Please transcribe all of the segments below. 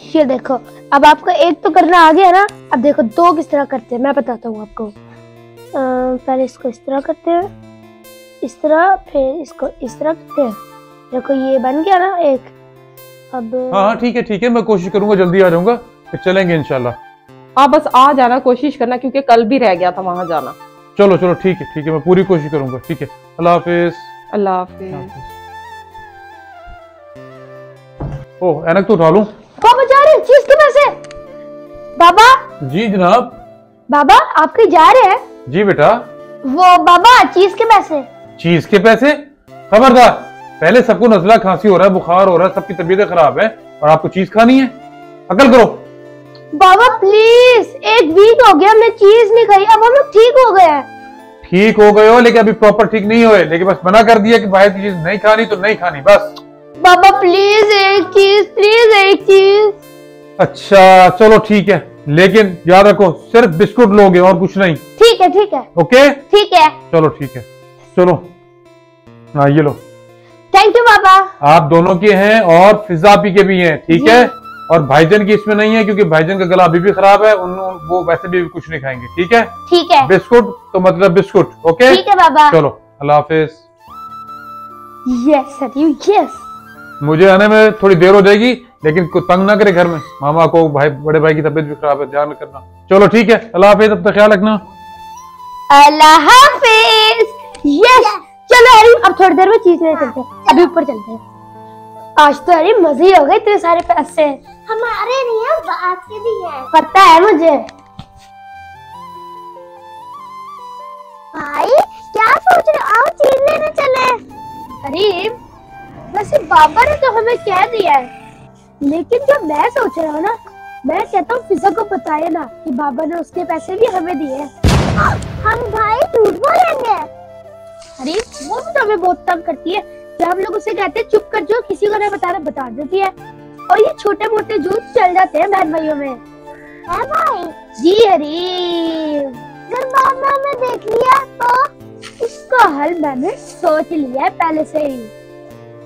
ये देखो, अब आपको एक तो करना आ गया ना। अब देखो दो किस तरह करते हैं, मैं बताता हूँ आपको। पहले इसको इस तरह करते हैं, इस तरह, फिर इसको इस तरह करते हैं। देखो ये बन गया ना एक। अब हाँ ठीक है, मैं कोशिश करूंगा, जल्दी आ जाऊंगा, फिर चलेंगे इंशाल्लाह। आप बस आ जाना, कोशिश करना, क्योंकि कल भी रह गया था वहां जाना। चलो ठीक है, मैं पूरी कोशिश करूंगा। ठीक है, अल्लाह हाफिज। अल्लाह हाफिज। ओह, ऐनक तो उठा लूं। पापा जा रहे हैं चीज के पैसे। बाबा। जी जनाब। बाबा आप कहीं जा रहे हैं? जी बेटा। वो बाबा चीज के पैसे। चीज के पैसे? खबरदार, पहले सबको नजला खांसी हो रहा है, बुखार हो रहा है, सबकी तबीयत खराब है, और आपको चीज खानी है? अकल करो। बाबा प्लीज, एक वीक हो गया हमने चीज नहीं खाई, अब हम लोग ठीक हो गए हैं। ठीक हो गए हो, लेकिन अभी प्रॉपर ठीक नहीं हुए, लेकिन बस मना कर दिया कि बाहर की चीज नहीं खानी तो नहीं खानी, बस। बाबा प्लीज एक चीज, प्लीज एक चीज। अच्छा चलो ठीक है, लेकिन याद रखो सिर्फ बिस्कुट लोगे और कुछ नहीं। ठीक है ओके ठीक है। चलो ठीक है, चलो हाँ ये लो। थैंक यू बाबा। आप दोनों के हैं और फिजा पी के भी हैं, ठीक है। और भाईजान की इसमें नहीं है, क्योंकि भाईजान का गला अभी भी खराब है, वो वैसे भी कुछ नहीं खाएंगे, ठीक है। ठीक है। बिस्कुट तो मतलब बिस्कुट, ओके। ठीक है बाबा। चलो अल्लाह हाफिज। Yes yes. मुझे आने में थोड़ी देर हो जाएगी, लेकिन कोई तंग ना करे घर में, मामा को, भाई, बड़े भाई की तबीयत भी खराब है, ध्यान करना। चलो ठीक है, अल्लाह हाफिज, अब तक ख्याल रखना। अल्लाह हाफिज। यस। चलो हरी, अब थोड़ी देर में चीज लेने चलते हैं, अभी ऊपर चलते हैं। आज तो हरी मजे ही हो गए, इतने सारे पैसे हमारे नहीं है, बात के भी है। पता है मुझे। भाई क्या सोच रहे हो, आओ चीज लेने चले। हरी वैसे बाबा ने तो हमें कह दिया है, लेकिन जो मैं सोच रहा हूँ ना, मैं कहता हूँ फिजा को बताए ना कि बाबा ने उसके पैसे भी हमें दिए हैं। हम भाई झूठ बोलेंगे। अरे वो भी तो हमें बहुत तंग करती है, जब हम लोग उसे कहते हैं चुप कर जो, किसी को ना बताना, बता देती है, और ये छोटे मोटे झूठ चल जाते हैं बहन भाइयों में। है भाई? जी हरी, जब बाबा ने देख लिया तो इसका हल मैंने सोच लिया है पहले से ही।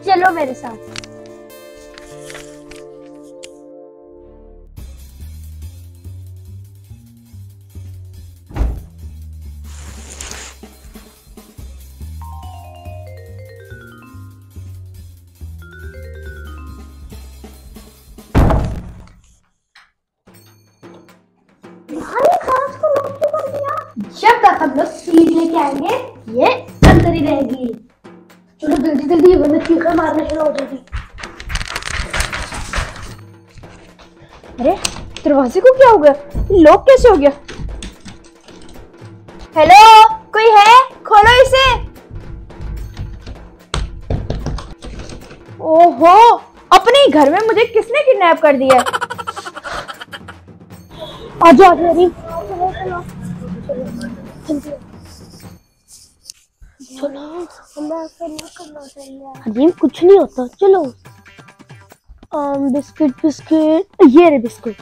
चलो मेरे साथ। जब तक हम लोग चीज लेके आएंगे ये अंदर ही रहेगी। चलो जल्दी जल्दी, वरना चीखा मारना शुरू हो जाएगी। अरे दरवाजे को क्या हो गया, लॉक कैसे हो गया? हेलो, कोई है? खोलो इसे। ओहो, अपने ही घर में मुझे किसने किडनैप कर दिया? आजा आजा हरी, हरीम कुछ नहीं होता, चलो। बिस्किट बिस्किट, ये रहे बिस्किट।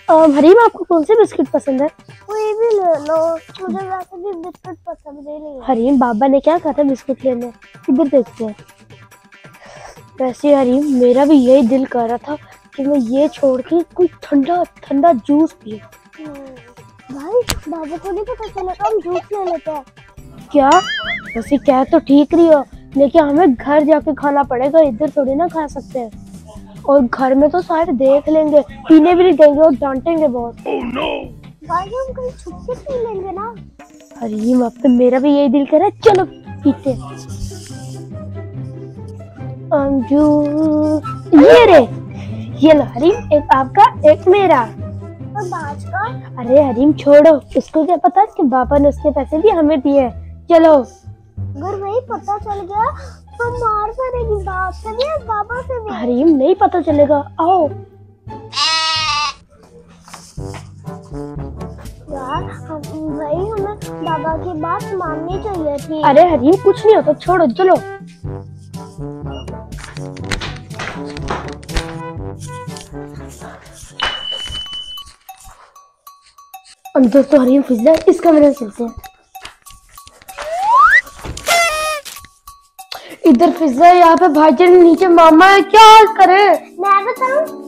हरीम आपको कौन से बिस्किट पसंद है? कोई भी ले लो, मुझे वैसे भी बिस्कुट पसंद नहीं है। हरीम बाबा ने क्या कहा था बिस्कुट लेने? इधर देखते हैं। वैसे हरीम मेरा भी यही दिल कर रहा था कि मैं ये छोड़ के कोई ठंडा ठंडा जूस पीऊं। भाई बाबू को नहीं पता चलेगा, हम जूस ले लेते हैं। क्या? वैसे क्या तो ठीक रही हो, लेकिन हमें घर जाके खाना पड़ेगा, इधर थोड़ी ना खा सकते हैं। और घर में तो सारे देख लेंगे, पीने भी नहीं देंगे और डांटेंगे बहुत। भाई हम कहीं छुप के पी लेंगे ना। हरीम अब तो मेरा भी यही दिल कर रहा है, चलो पीते हैं। जूस ये रे, ये लो हरीम, एक आपका एक मेरा। और बाज का? अरे हरीम छोड़ो, उसको क्या पता कि बाबा ने उसके पैसे भी हमें दिए। चलो। अगर वही पता चल गया तो मार पड़ेगी, बाप से भी और बाबा से भी। हरीम नहीं पता चलेगा, आओ। यार भाई हमें बाबा की बात माननी चाहिए थी। अरे हरीम कुछ नहीं होता, छोड़ो, चलो। अंदर तो हरीम फिजा, इस कमरे में चलते हैं। इधर फिजा है, यहाँ पे भाईजान नीचे मामा है, क्या करे? मैं बताऊं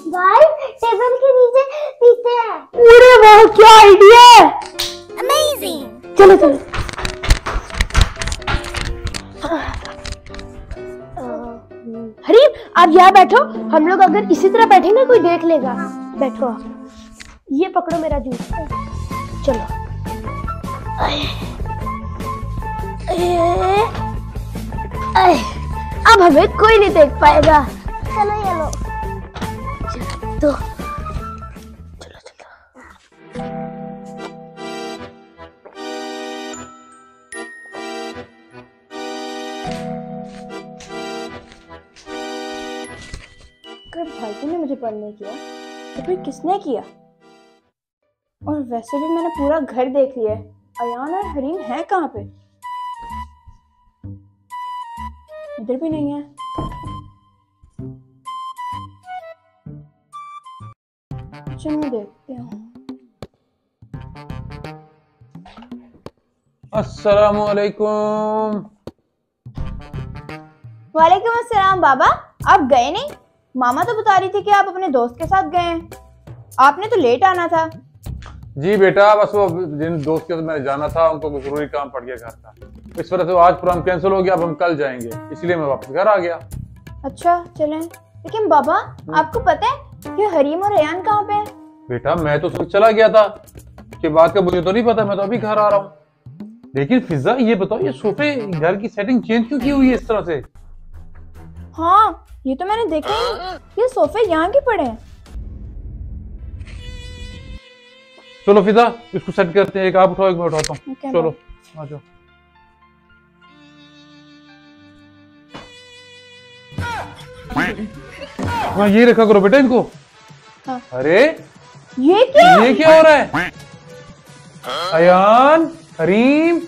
भाई, टेबल के नीचे पीते हैं। अरे वाह, क्या आइडिया है, अमेजिंग। चलो चलो। हरीम आप यहाँ बैठो, हम लोग अगर इसी तरह बैठेंगे कोई देख लेगा। बैठो आप, ये पकड़ो मेरा जूस। चलो अब हमें कोई नहीं देख पाएगा। चलो ये लो। तो चलो चलो। अगर भाईजी ने मुझे पढ़ने किया तो फिर किसने किया? और वैसे भी मैंने पूरा घर देख लिया है, अयान और हरीम हैं कहाँ पे? इधर भी नहीं है। चलो मैं देखती हूँ। अस्सलामुअलैकुम। वालेकुम अस्सलाम। बाबा आप गए नहीं? मामा तो बता रही थी कि आप अपने दोस्त के साथ गए हैं। आपने तो लेट आना था। जी बेटा, बस वो जिन दोस्त के साथ मैंने जाना था उनको कुछ जरूरी काम पड़ गया घर का, इस वजह से आज प्रोग्राम कैंसिल हो गया। अब हम कल जाएंगे, इसलिए मैं वापस घर आ गया। अच्छा चलें। लेकिन बाबा आपको पता है कि हरीम और अयान कहाँ पे हैं? बेटा मैं तो सुबह चला गया था, कि बात का मुझे तो नहीं पता, मैं तो अभी घर आ रहा हूँ। लेकिन फिजा ये बताओ, ये सोफे घर की सेटिंग चेंज क्यों की हुई है इस तरह से? हाँ ये तो मैंने देखा ही नहीं, ये सोफे यहाँ के पड़े हैं। चलो फिजा इसको सेट करते हैं, एक आप उठाओ एक मैं उठाता हूँ। Okay, चलो आ जाओ। हाँ ये रखा करो बेटा इनको। हाँ। अरे ये क्या हो रहा है? अयान, करीम,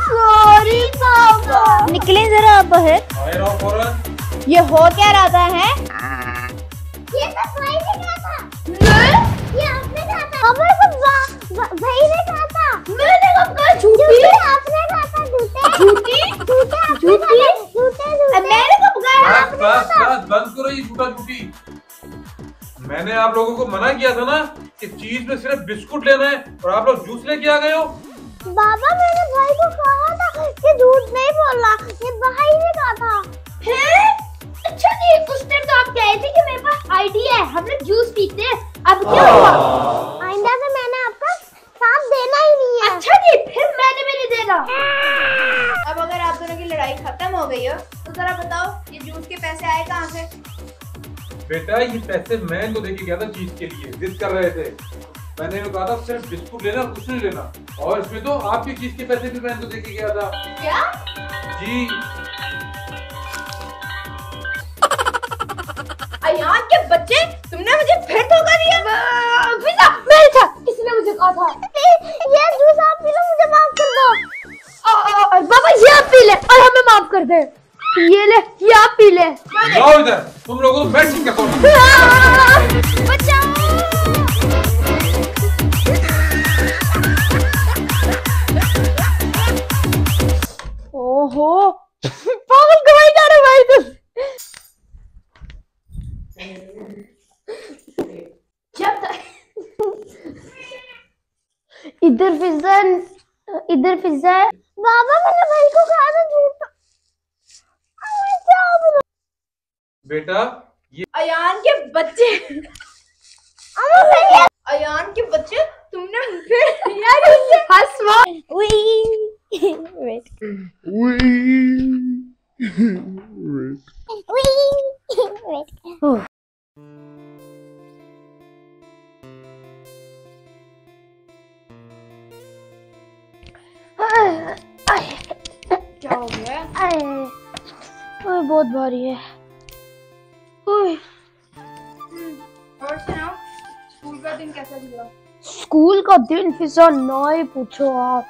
सॉरी बाबा। निकले जरा आप बाहर। ये हो क्या रहा है? ये तो भाई ने कहा था। ये आपने कहा था। अब भाई ने कहा था। मैंने कब कहा? झूठी आपने कहा था। झूठे झूठी झूठे मैंने कब कहा? बस बंद करो ये झूठा झूठी। मैंने आप लोगों को मना किया था ना कि चीज में सिर्फ बिस्कुट लेना है, और आप लोग जूस लेके आ गए हो। बाबा मैंने भाई को कहा था कि झूठ नहीं बोलना, ये भाई ने कहा था। अच्छा जी, उस टाइम तो आप कह रहे थे कि मेरे पास आइडिया है, हम लोग जूस पीते हैं। अब क्या हुआ? आइंदा से मैंने आपका साथ देना ही नहीं है। अच्छा जी, फिर मैंने भी नहीं देना। अब अगर आप दोनों की लड़ाई खत्म हो गई हो तो जरा बताओ ये जूस के पैसे आए कहाँ से? बेटा ये पैसे मैं इनको देके गया था चीज के लिए, जिद कर रहे थे। मैंने इनको कहा था सिर्फ बिस्कुट लेना, कुछ नहीं लेना, और इसमें तो आपकी चीज के पैसे भी मैं इनको देके गया था। क्या? जी। अयान के बच्चे, तुमने मुझे फिर धोखा दिया। फिजा मेरे था, किसी ने मुझे कहा था। ये जूस आप पी लो, मुझे माफ कर दो। बाबा ये आप पी ले और हमें माफ कर दे। ये ले, ये आप पी ले। जाओ इधर, तुम लोगों को मैं ठीक करता हूँ। बचाओ। ओहो पागल कमाई कर रहे भाई तुम। जब तक इधर फिजा है। बाबा मैंने भाई को कहा था झूठ। क्या बोलूं? बेटा ये अयान के बच्चे, अयान के बच्चे, तुमने फिर यार हंसवा। वेट। क्या हो गया? बहुत भारी है। और सुनाओ, स्कूल का दिन कैसा गुजरा? स्कूल का दिन फिजा ना ही पूछो आप।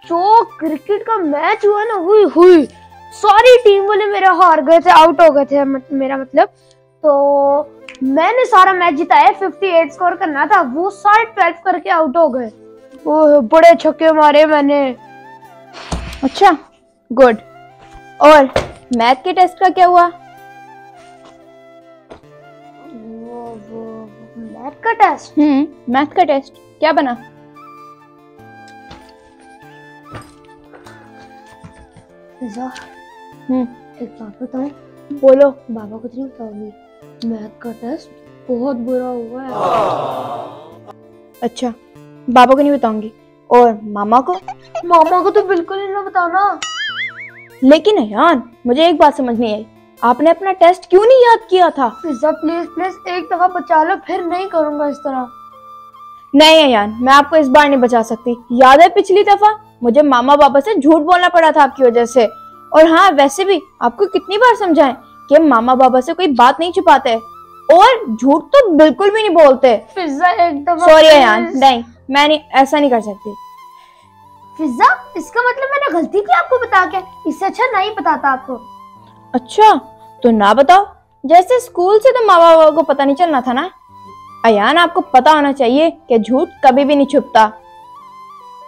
जो क्रिकेट का मैच हुआ ना, हुई हुई सारी टीम वाले मेरे हार गए थे, आउट हो गए थे, मेरा मतलब। तो मैंने सारा मैच जिताया, 58 स्कोर करना था, वो सारे 12 करके आउट हो गए। वो बड़े छक्के मारे मैंने। अच्छा, गुड। और मैथ के टेस्ट का क्या हुआ? वो मैथ का टेस्ट? मैथ का टेस्ट क्या बना? एक बात बताऊं? बोलो। बाबा को नहीं बताऊंगी, मैथ का टेस्ट बहुत बुरा हुआ है। अच्छा, बाबा को नहीं बताऊंगी। और मामा को? मामा को तो बिल्कुल ही ना बताना। लेकिन अयान, मुझे एक बात समझ नहीं आई, आपने अपना टेस्ट क्यों नहीं याद किया था? पिज्जा प्लीज प्लीज एक दफा बचा लो, फिर नहीं करूंगा इस तरह। नहीं अयान, मैं आपको इस बार नहीं बचा सकती। याद है पिछली दफा मुझे मामा बाबा से झूठ बोलना पड़ा था आपकी वजह से। और हाँ, वैसे भी आपको कितनी बार समझाएं कि मामा बाबा से कोई बात नहीं छुपाते और झूठ तो बिल्कुल भी नहीं बोलते। पिज्जा एक दफा। सॉरी अयान, नहीं, मैं नहीं, ऐसा नहीं कर सकती। पिज्जा, इसका मतलब मैंने गलती की आपको बता के? इससे अच्छा नहीं बताता आपको। अच्छा, तो ना बताओ। जैसे स्कूल से तो माँ बाबा को पता नहीं चलना था ना। अयान, आपको पता होना चाहिए कि झूठ कभी भी नहीं छुपता।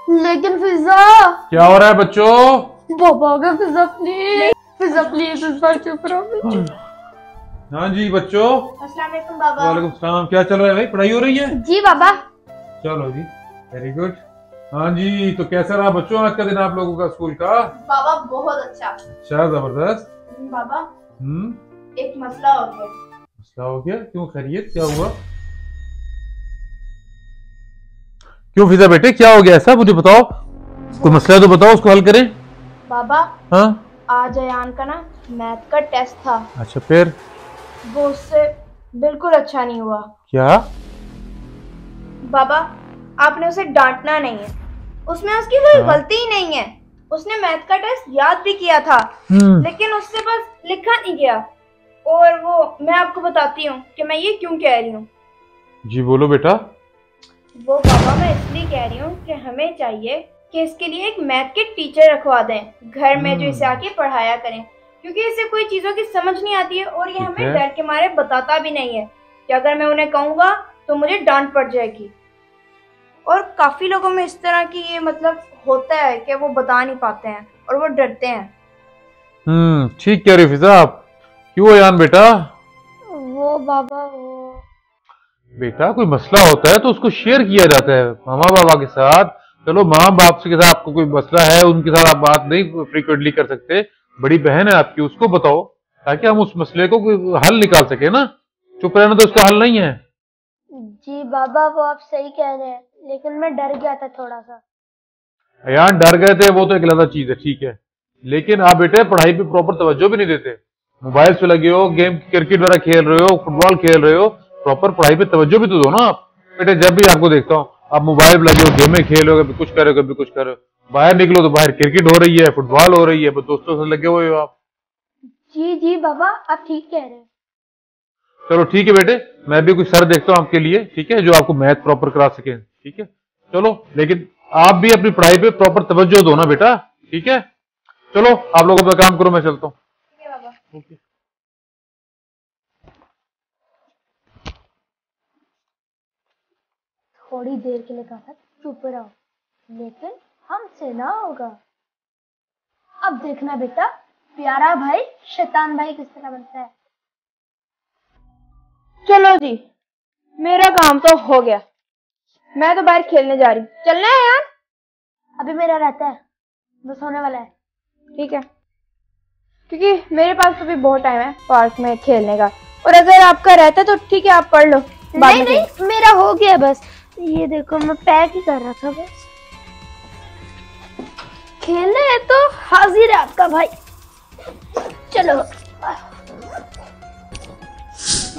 लेकिन पिज्जा। क्या हो रहा है बच्चों? बाबा का पिज्जा प्लीज, पिज्जा प्लीज इस बार चुप रहो। हाँ जी बच्चों। अस्सलाम वालेकुम बाबा। वालेकुम सलाम। क्या चल रहा है भाई, पढ़ाई हो रही है? जी बाबा। चलो जी, वेरी गुड। हाँ जी, तो कैसा रहा बच्चों आज का दिन आप लोगों का स्कूल का? बाबा बहुत अच्छा। अच्छा, जबरदस्त। बाबा, एक मसला हो गया। मसला हो गया? क्यों, खैरियत क्या हुआ? क्यों फिजा बेटे, क्या हो गया ऐसा, मुझे बताओ। कोई मसला तो बताओ, उसको हल करें। बाबा, हाँ, आज अयान का ना मैथ का टेस्ट था। अच्छा, फिर? वो उससे बिल्कुल अच्छा नहीं हुआ। क्या? बाबा, आपने उसे डांटना नहीं है, उसमें उसकी कोई गलती ही नहीं है। उसने मैथ का टेस्ट याद भी किया था, लेकिन उससे बस लिखा नहीं गया। और वो मैं आपको बताती हूँ कि मैं ये क्यों कह रही हूँ। जी बोलो बेटा। वो बाबा, मैं इसलिए कह रही हूँ कि हमें चाहिए कि इसके लिए एक मैथ के टीचर रखवा दें घर में, जो इसे आके पढ़ाया करें, क्योंकि इसे कोई चीजों की समझ नहीं आती है और ये हमें डर के मारे बताता भी नहीं है कि अगर मैं उन्हें कहूंगा तो मुझे डांट पड़ जाएगी। और काफी लोगों में इस तरह की ये मतलब होता है कि वो बता नहीं पाते हैं और वो डरते हैं। ठीक कह रही फिजा आप। क्यों अयान बेटा? वो बाबा, वो बेटा कोई मसला होता है तो उसको शेयर किया जाता है मामा बाबा के साथ। चलो माँ बाप के साथ आपको कोई मसला है, उनके साथ आप बात नहीं फ्रीक्वेंटली कर सकते, बड़ी बहन है आपकी, उसको बताओ ताकि हम उस मसले को कोई हल निकाल सके ना। चुप रहना तो उसका हल नहीं है। जी बाबा, वो आप सही कह रहे हैं, लेकिन मैं डर गया था थोड़ा सा। यार डर गए थे वो तो एक अलग चीज है, ठीक है, लेकिन आप बेटे पढ़ाई पे प्रॉपर तवज्जो भी नहीं देते। मोबाइल पे लगे हो, गेम क्रिकेट वगैरह खेल रहे हो, फुटबॉल खेल रहे हो, प्रॉपर पढ़ाई पे तवज्जो भी तो दो ना आप। बेटे जब भी आपको देखता हूँ आप मोबाइल पे लगे हो, गेमें खेल रहे हो, कभी कुछ कर रहे हो, कभी कुछ कर रहे हो। बाहर निकलो तो बाहर क्रिकेट हो रही है, फुटबॉल हो रही है, बस दोस्तों से लगे हुए हो आप। जी जी बाबा, आप ठीक कह रहे हैं। चलो ठीक है बेटे, मैं भी कुछ सर देखता हूँ आपके लिए, ठीक है, जो आपको मैथ प्रॉपर करा सके, ठीक है। चलो, लेकिन आप भी अपनी पढ़ाई पे प्रॉपर तवज्जो दो ना बेटा, ठीक है। चलो आप लोग अपना काम करो, मैं चलता हूँ। ठीक है बाबा। ओके। थोड़ी देर के लिए कहा था चुप रहो, लेकिन हमसे ना होगा। अब देखना बेटा, प्यारा भाई शैतान भाई किस तरह बनता है। चलो जी, मेरा काम तो हो गया, मैं तो बाहर खेलने जा रही हूँ। चलना है यार? अभी मेरा रहता है, बस होने वाला है। ठीक है, क्योंकि मेरे पास तो भी बहुत टाइम है पार्क में खेलने का। और अगर आपका रहता है तो ठीक है, आप पढ़ लो। नहीं नहीं, मेरा हो गया बस। ये देखो, मैं पैक ही कर रहा था बस। खेलने है तो हाजिर है आपका भाई। चलो।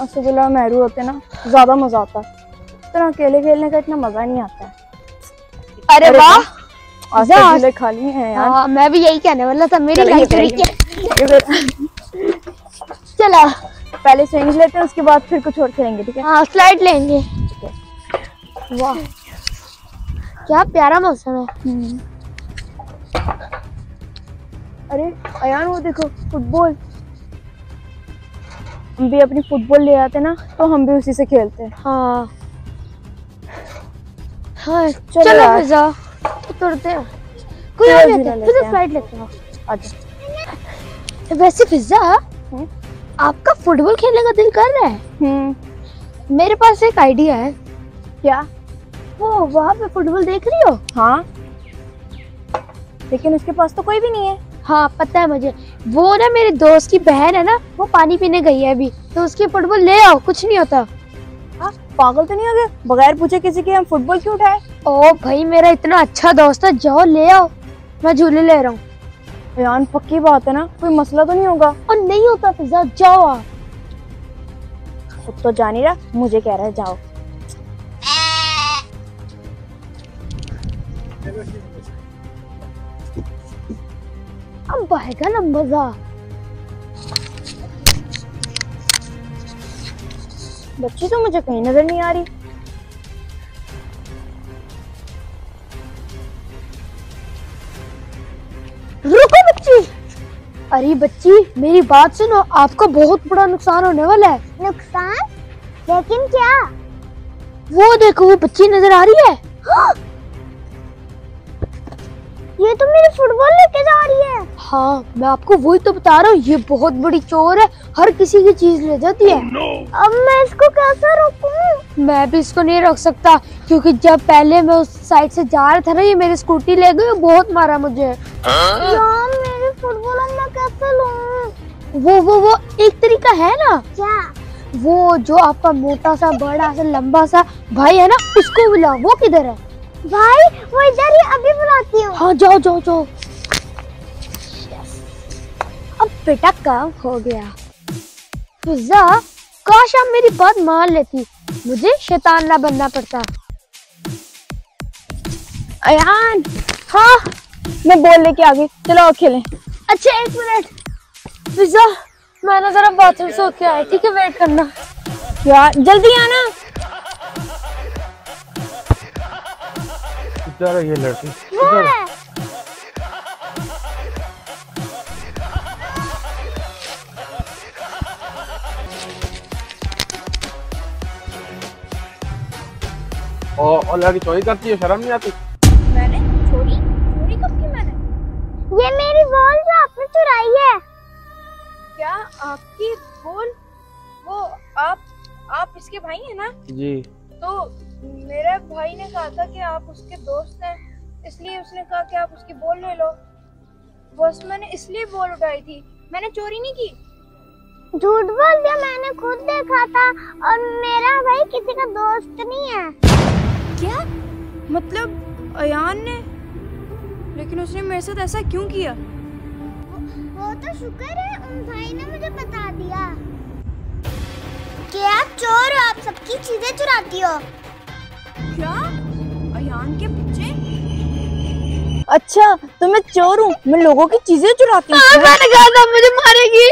असुगुल्ला मेहरू होते ना, ज्यादा मजा आता है। इस तरह अकेले खेलने का इतना मजा नहीं आता है। अरे वाह, आज खा लिए हैं यार। हाँ, मैं भी यही कहने वाला था, मेरी लाइफ चलो पहले स्विंग लेते हैं, उसके बाद फिर कुछ और खेलेंगे, ठीक है? हाँ, स्लाइड लेंगे। वाह, क्या प्यारा मौसम है। अरे अयान, वो देखो फुटबॉल। हम भी अपनी फुटबॉल ले आते ना तो हम भी उसी से खेलते। हाँ हाँ चलो चलो यार। फिजा उतरते हैं। कोई और लेते हैं, फिजा फ्लाइट लेते हैं। आजा। वैसे फिजा आपका फुटबॉल खेलने का दिल कर रहा है? मेरे पास एक आइडिया है। क्या? वो वहाँ पे फुटबॉल देख रही हो? हाँ, लेकिन उसके पास तो कोई भी नहीं है। हाँ पता है मुझे। वो ना मेरे दोस्त की बहन है ना, वो पानी पीने गई है अभी, तो उसकी फुटबॉल ले आओ, कुछ नहीं होता। हाँ, पागल तो नहीं हो गए? बगैर पूछे किसी के हम फुटबॉल क्यों उठाए? ओ भाई मेरा इतना अच्छा दोस्त है, जाओ ले आओ, मैं झूले ले रहा हूँ। यार पक्की बात है ना, कोई मसला तो नहीं होगा? और नहीं होता फिजा, जाओ आप। खुद तो जान ही रहा, मुझे कह रहा है जाओ। अब आएगा ना मजा। बच्ची तो मुझे कहीं नजर नहीं आ रही। रुको बच्ची। अरे बच्ची मेरी बात सुनो, आपका बहुत बड़ा नुकसान होने वाला है। नुकसान? लेकिन क्या? वो देखो, वो बच्ची नजर आ रही है। ये तो मेरी फुटबॉल लेके जा रही है। हाँ मैं आपको वही तो बता रहा हूँ, ये बहुत बड़ी चोर है, हर किसी की चीज ले जाती है। अब मैं इसको कैसे रोकूं? मैं भी इसको नहीं रोक सकता, क्योंकि जब पहले मैं उस साइड से जा रहा था ना, ये मेरी स्कूटी ले गई, बहुत मारा मुझे। यार मेरी फुटबॉल अब मैं कैसे लूं? वो एक तरीका है ना। क्या? वो जो आपका मोटा सा बड़ा सा लंबा सा भाई है ना, उसको बुलाओ। वो किधर है? भाई वो इधर ही, अभी बुलाती हूँ। हाँ जाओ जाओ जाओ। अब बेटा काम हो गया। फिजा काश आप मेरी बात मान लेती, मुझे शैतान ना बनना पड़ता। अयान, हाँ मैं बॉल लेके आ गई, चलो और खेलें। अच्छा एक मिनट फिजा, मैं ना जरा बाथरूम से होके आया, ठीक है? वेट करना। यार जल्दी आना। बेचारा ये लड़की और लड़की चोरी करती है, शर्म नहीं आती? मैंने चोरी? चोरी कब की मैंने? ये मेरी बॉल जो आपने चुराई है। क्या आपकी बॉल? वो आप इसके भाई हैं ना? जी। तो मेरे भाई ने कहा था कि आप उसके दोस्त हैं, इसलिए उसने कहा कि आप उसकी बॉल ले लो। बस मैंने इसलिए बॉल उठाई थी, मैंने चोरी नहीं की। झूठ बोल दिया, मैंने खुद देखा था और मेरा भाई किसी का दोस्त नहीं है। क्या मतलब अयान ने? लेकिन उसने मेरे साथ ऐसा क्यों किया? वो तो शुक्र है उन भाई ने मुझे बता दिया कि आप चोर हो, आप सबकी चीजें चुराती हो। क्या? अयान के बच्चे? अच्छा तो मैं चोर हूँ, मैं लोगों की चीजें चुराती हूँ। मैंने कहा था मुझे मारेगी।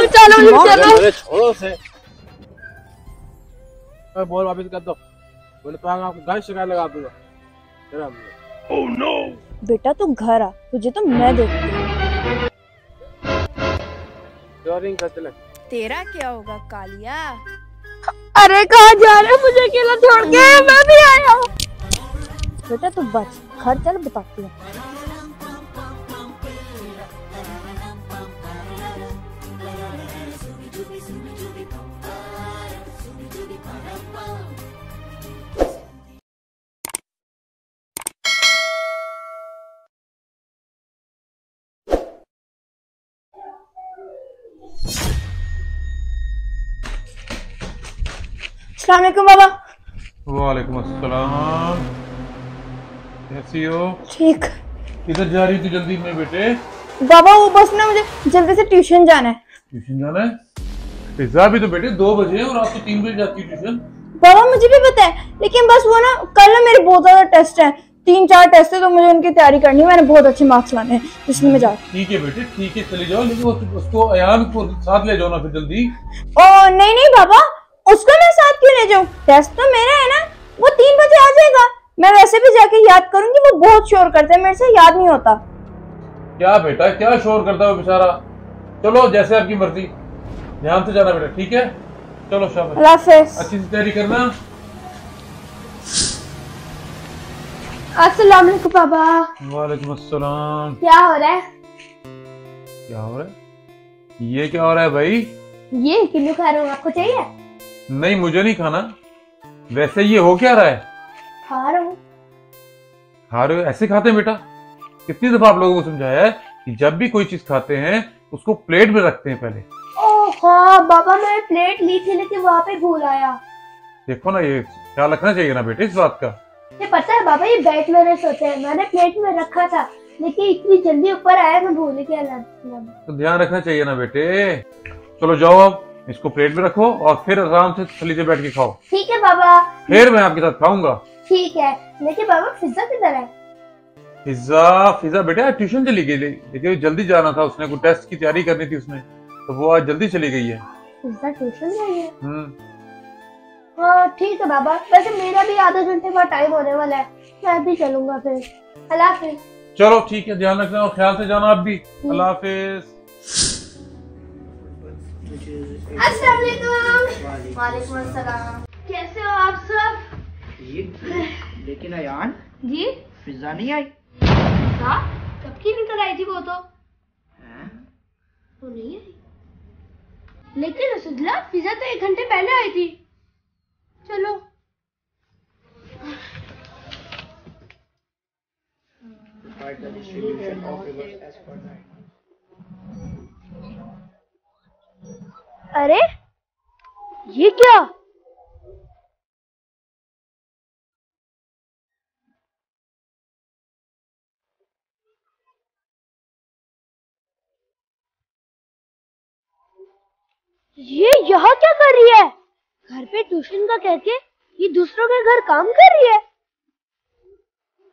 चलो अरे छोड़ो उसे। बॉल वापस कर दो, बोले तो आपको गाय शिकायत लगा दूंगा। Oh no. बेटा तू घर आ, तुझे तो मैं देखती हूँ। चोरिंग कर चले। तेरा क्या होगा कालिया? अरे कहाँ जा रहे हो, मुझे अकेला छोड़ के? मैं भी आया हूँ। बेटा तू बच, घर चल बताती हूँ। अस्सलाम वालेकुम बाबा। वालेकुम अस्सलाम, कैसी हो? ठीक। किधर जा रही थी जल्दी में बेटे? बाबा वो बस ना मुझे जल्दी से ट्यूशन जाना है। ट्यूशन जाना है? पिज्जा भी तो बेटे 2 बजे है और आप तो 3 बजे जाती है ट्यूशन। बाबा मुझे भी पता है, लेकिन बस वो ना कल ना मेरे बहुत ज्यादा टेस्ट है, 3-4 टेस्ट है, तो मुझे उनकी तैयारी करनी है, मैंने बहुत अच्छे मार्क्स लाने हैं, इसलिए मैं जा रही ठीक है बेटे, ठीक है चले जाओ, लेकिन उसको अयान को साथ ले जाओ ना फिर जल्दी। हूँ। ओ नहीं नहीं बाबा, उसको मैं साथ क्यों ले जाऊँ? टेस्ट तो मेरा है ना, वो 3 बजे आ जाएगा। मैं वैसे भी जाके याद करूंगी, वो बहुत शोर करते हैं, मेरे से याद नहीं होता। क्या बेटा क्या शोर करता है वो बेचारा? चलो जैसे आपकी मर्जी। ध्यान से जाना बेटा, ठीक है? चलो शाबाश, अल्लाह हाफिज। अच्छी से तैयारी करना। अस्सलाम वालेकुम पापा। वालेकुम अस्सलाम। क्या हो रहा है? क्या हो रहा है? ये क्या हो रहा है भाई? ये किलो खा रहा हूँ, आपको चाहिए? नहीं मुझे नहीं खाना। वैसे ये हो क्या रहा है? खा रहा हूँ। खा रहे हो? ऐसे खाते हैं बेटा? कितनी दफा आप लोगों को समझाया है कि जब भी कोई चीज खाते हैं उसको प्लेट में रखते हैं पहले। ओह हाँ बाबा, मैं प्लेट ली थी लेकिन वहाँ पे भूल आया। देखो ना, ये ख्याल रखना चाहिए ना बेटे इस बात का। ये पता है बाबा, ये बैट में सोते हैं, मैंने प्लेट में रखा था लेकिन इतनी जल्दी ऊपर आया मैं भूल गया। तो ध्यान रखना चाहिए ना बेटे। चलो जाओ, अब इसको प्लेट में रखो और फिर आराम से तसल्ली से बैठ के खाओ। ठीक है बाबा। फिर मैं आपके साथ खाऊंगा। ठीक है, लेकिन बाबा पिज्जा किधर है? पिज्जा बेटा ट्यूशन चली गई, लेकिन जल्दी जाना था, उसने कोई टेस्ट की तैयारी करनी थी उसने, तो वो आज जल्दी चली गई है। पिज्जा ट्यूशन गई है? हाँ ठीक है बाबा, वैसे मेरा भी आधे घंटे बाद टाइम होने वाला है, मैं भी चलूंगा फिर। अल्लाह हाफिज। चलो ठीक है, ध्यान रखना और ख्याल से जाना आप भी। अल्लाह हाफिज। अस्सलाम वालेकुम। वालेकुम अस्सलाम। कैसे हो आप सब? लेकिन अयान जी पिज्जा नहीं आई। पिज्जा कब की निकल आई थी? वो तो नहीं आई। लेकिन रसूलुल्लाह पिज्जा तो 1 घंटे पहले आई थी। चलो अरे ये क्या? ये यहाँ क्या कर रही है? घर पे ट्यूशन का कह के ये दूसरों के घर काम कर रही है।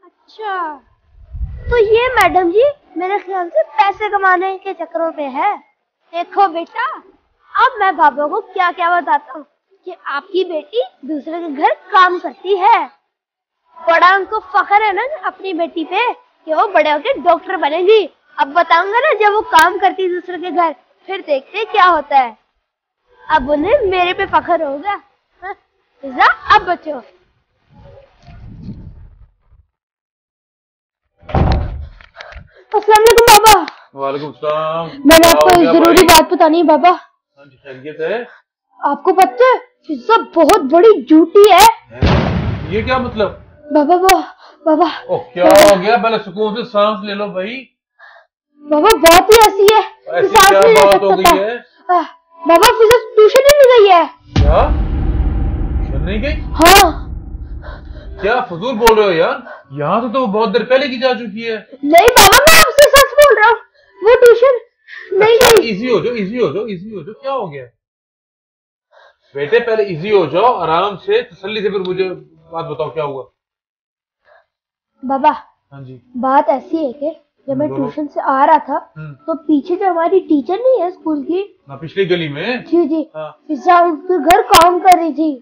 अच्छा, तो ये मैडम जी मेरे ख्याल से पैसे कमाने के चक्करों पे है। देखो बेटा, अब मैं बाबा को क्या क्या बताता हूँ कि आपकी बेटी दूसरे के घर काम करती है। बड़ा उनको फख्र है ना अपनी बेटी पे कि वो बड़े होकर डॉक्टर बनेगी। अब बताऊंगा ना जब वो काम करती है दूसरे के घर, फिर देखते क्या होता है। अब उन्हें मेरे पे फख्र होगा। पिज़्ज़ा अब बचो। अस्सलाम वालेकुम बाबा। वालेकुम सलाम। मैंने आपको एक जरूरी बात बतानी है बाबा। खैरियत है? आपको पता है पिज़्ज़ा बहुत बड़ी झूठी है। ये क्या मतलब? बाबा बाबा ओह क्या हो गया? पहले सुकून से सांस ले लो भाई। बाबा बात ही ऐसी है, ऐसी सांस क्या नहीं ले बात हो सकता। गई है? बाबा पिज़्ज़ा ट्यूशन ही नहीं गई है। क्या ट्यूशन नहीं गई? हाँ। क्या फजूल बोल रहे हो यार? यहाँ से तो बहुत देर पहले की जा चुकी है। नहीं बाबा, मैं आपसे सच बोल रहा हूँ, वो ट्यूशन नहीं गई। इजी हो जाओ, इजी हो जाओ, इजी हो जाओ। क्या हो गया बेटे? पहले इजी हो जाओ, आराम से तसल्ली से, फिर मुझे बात बताओ क्या हुआ। बाबा हाँ जी। बात ऐसी है कि जब मैं बोलो। ट्यूशन से आ रहा था तो पीछे जो हमारी टीचर नहीं है स्कूल की, ना पिछली गली में? जी जी, हाँ। पिज़्ज़ा उनके घर काम कर रही थी।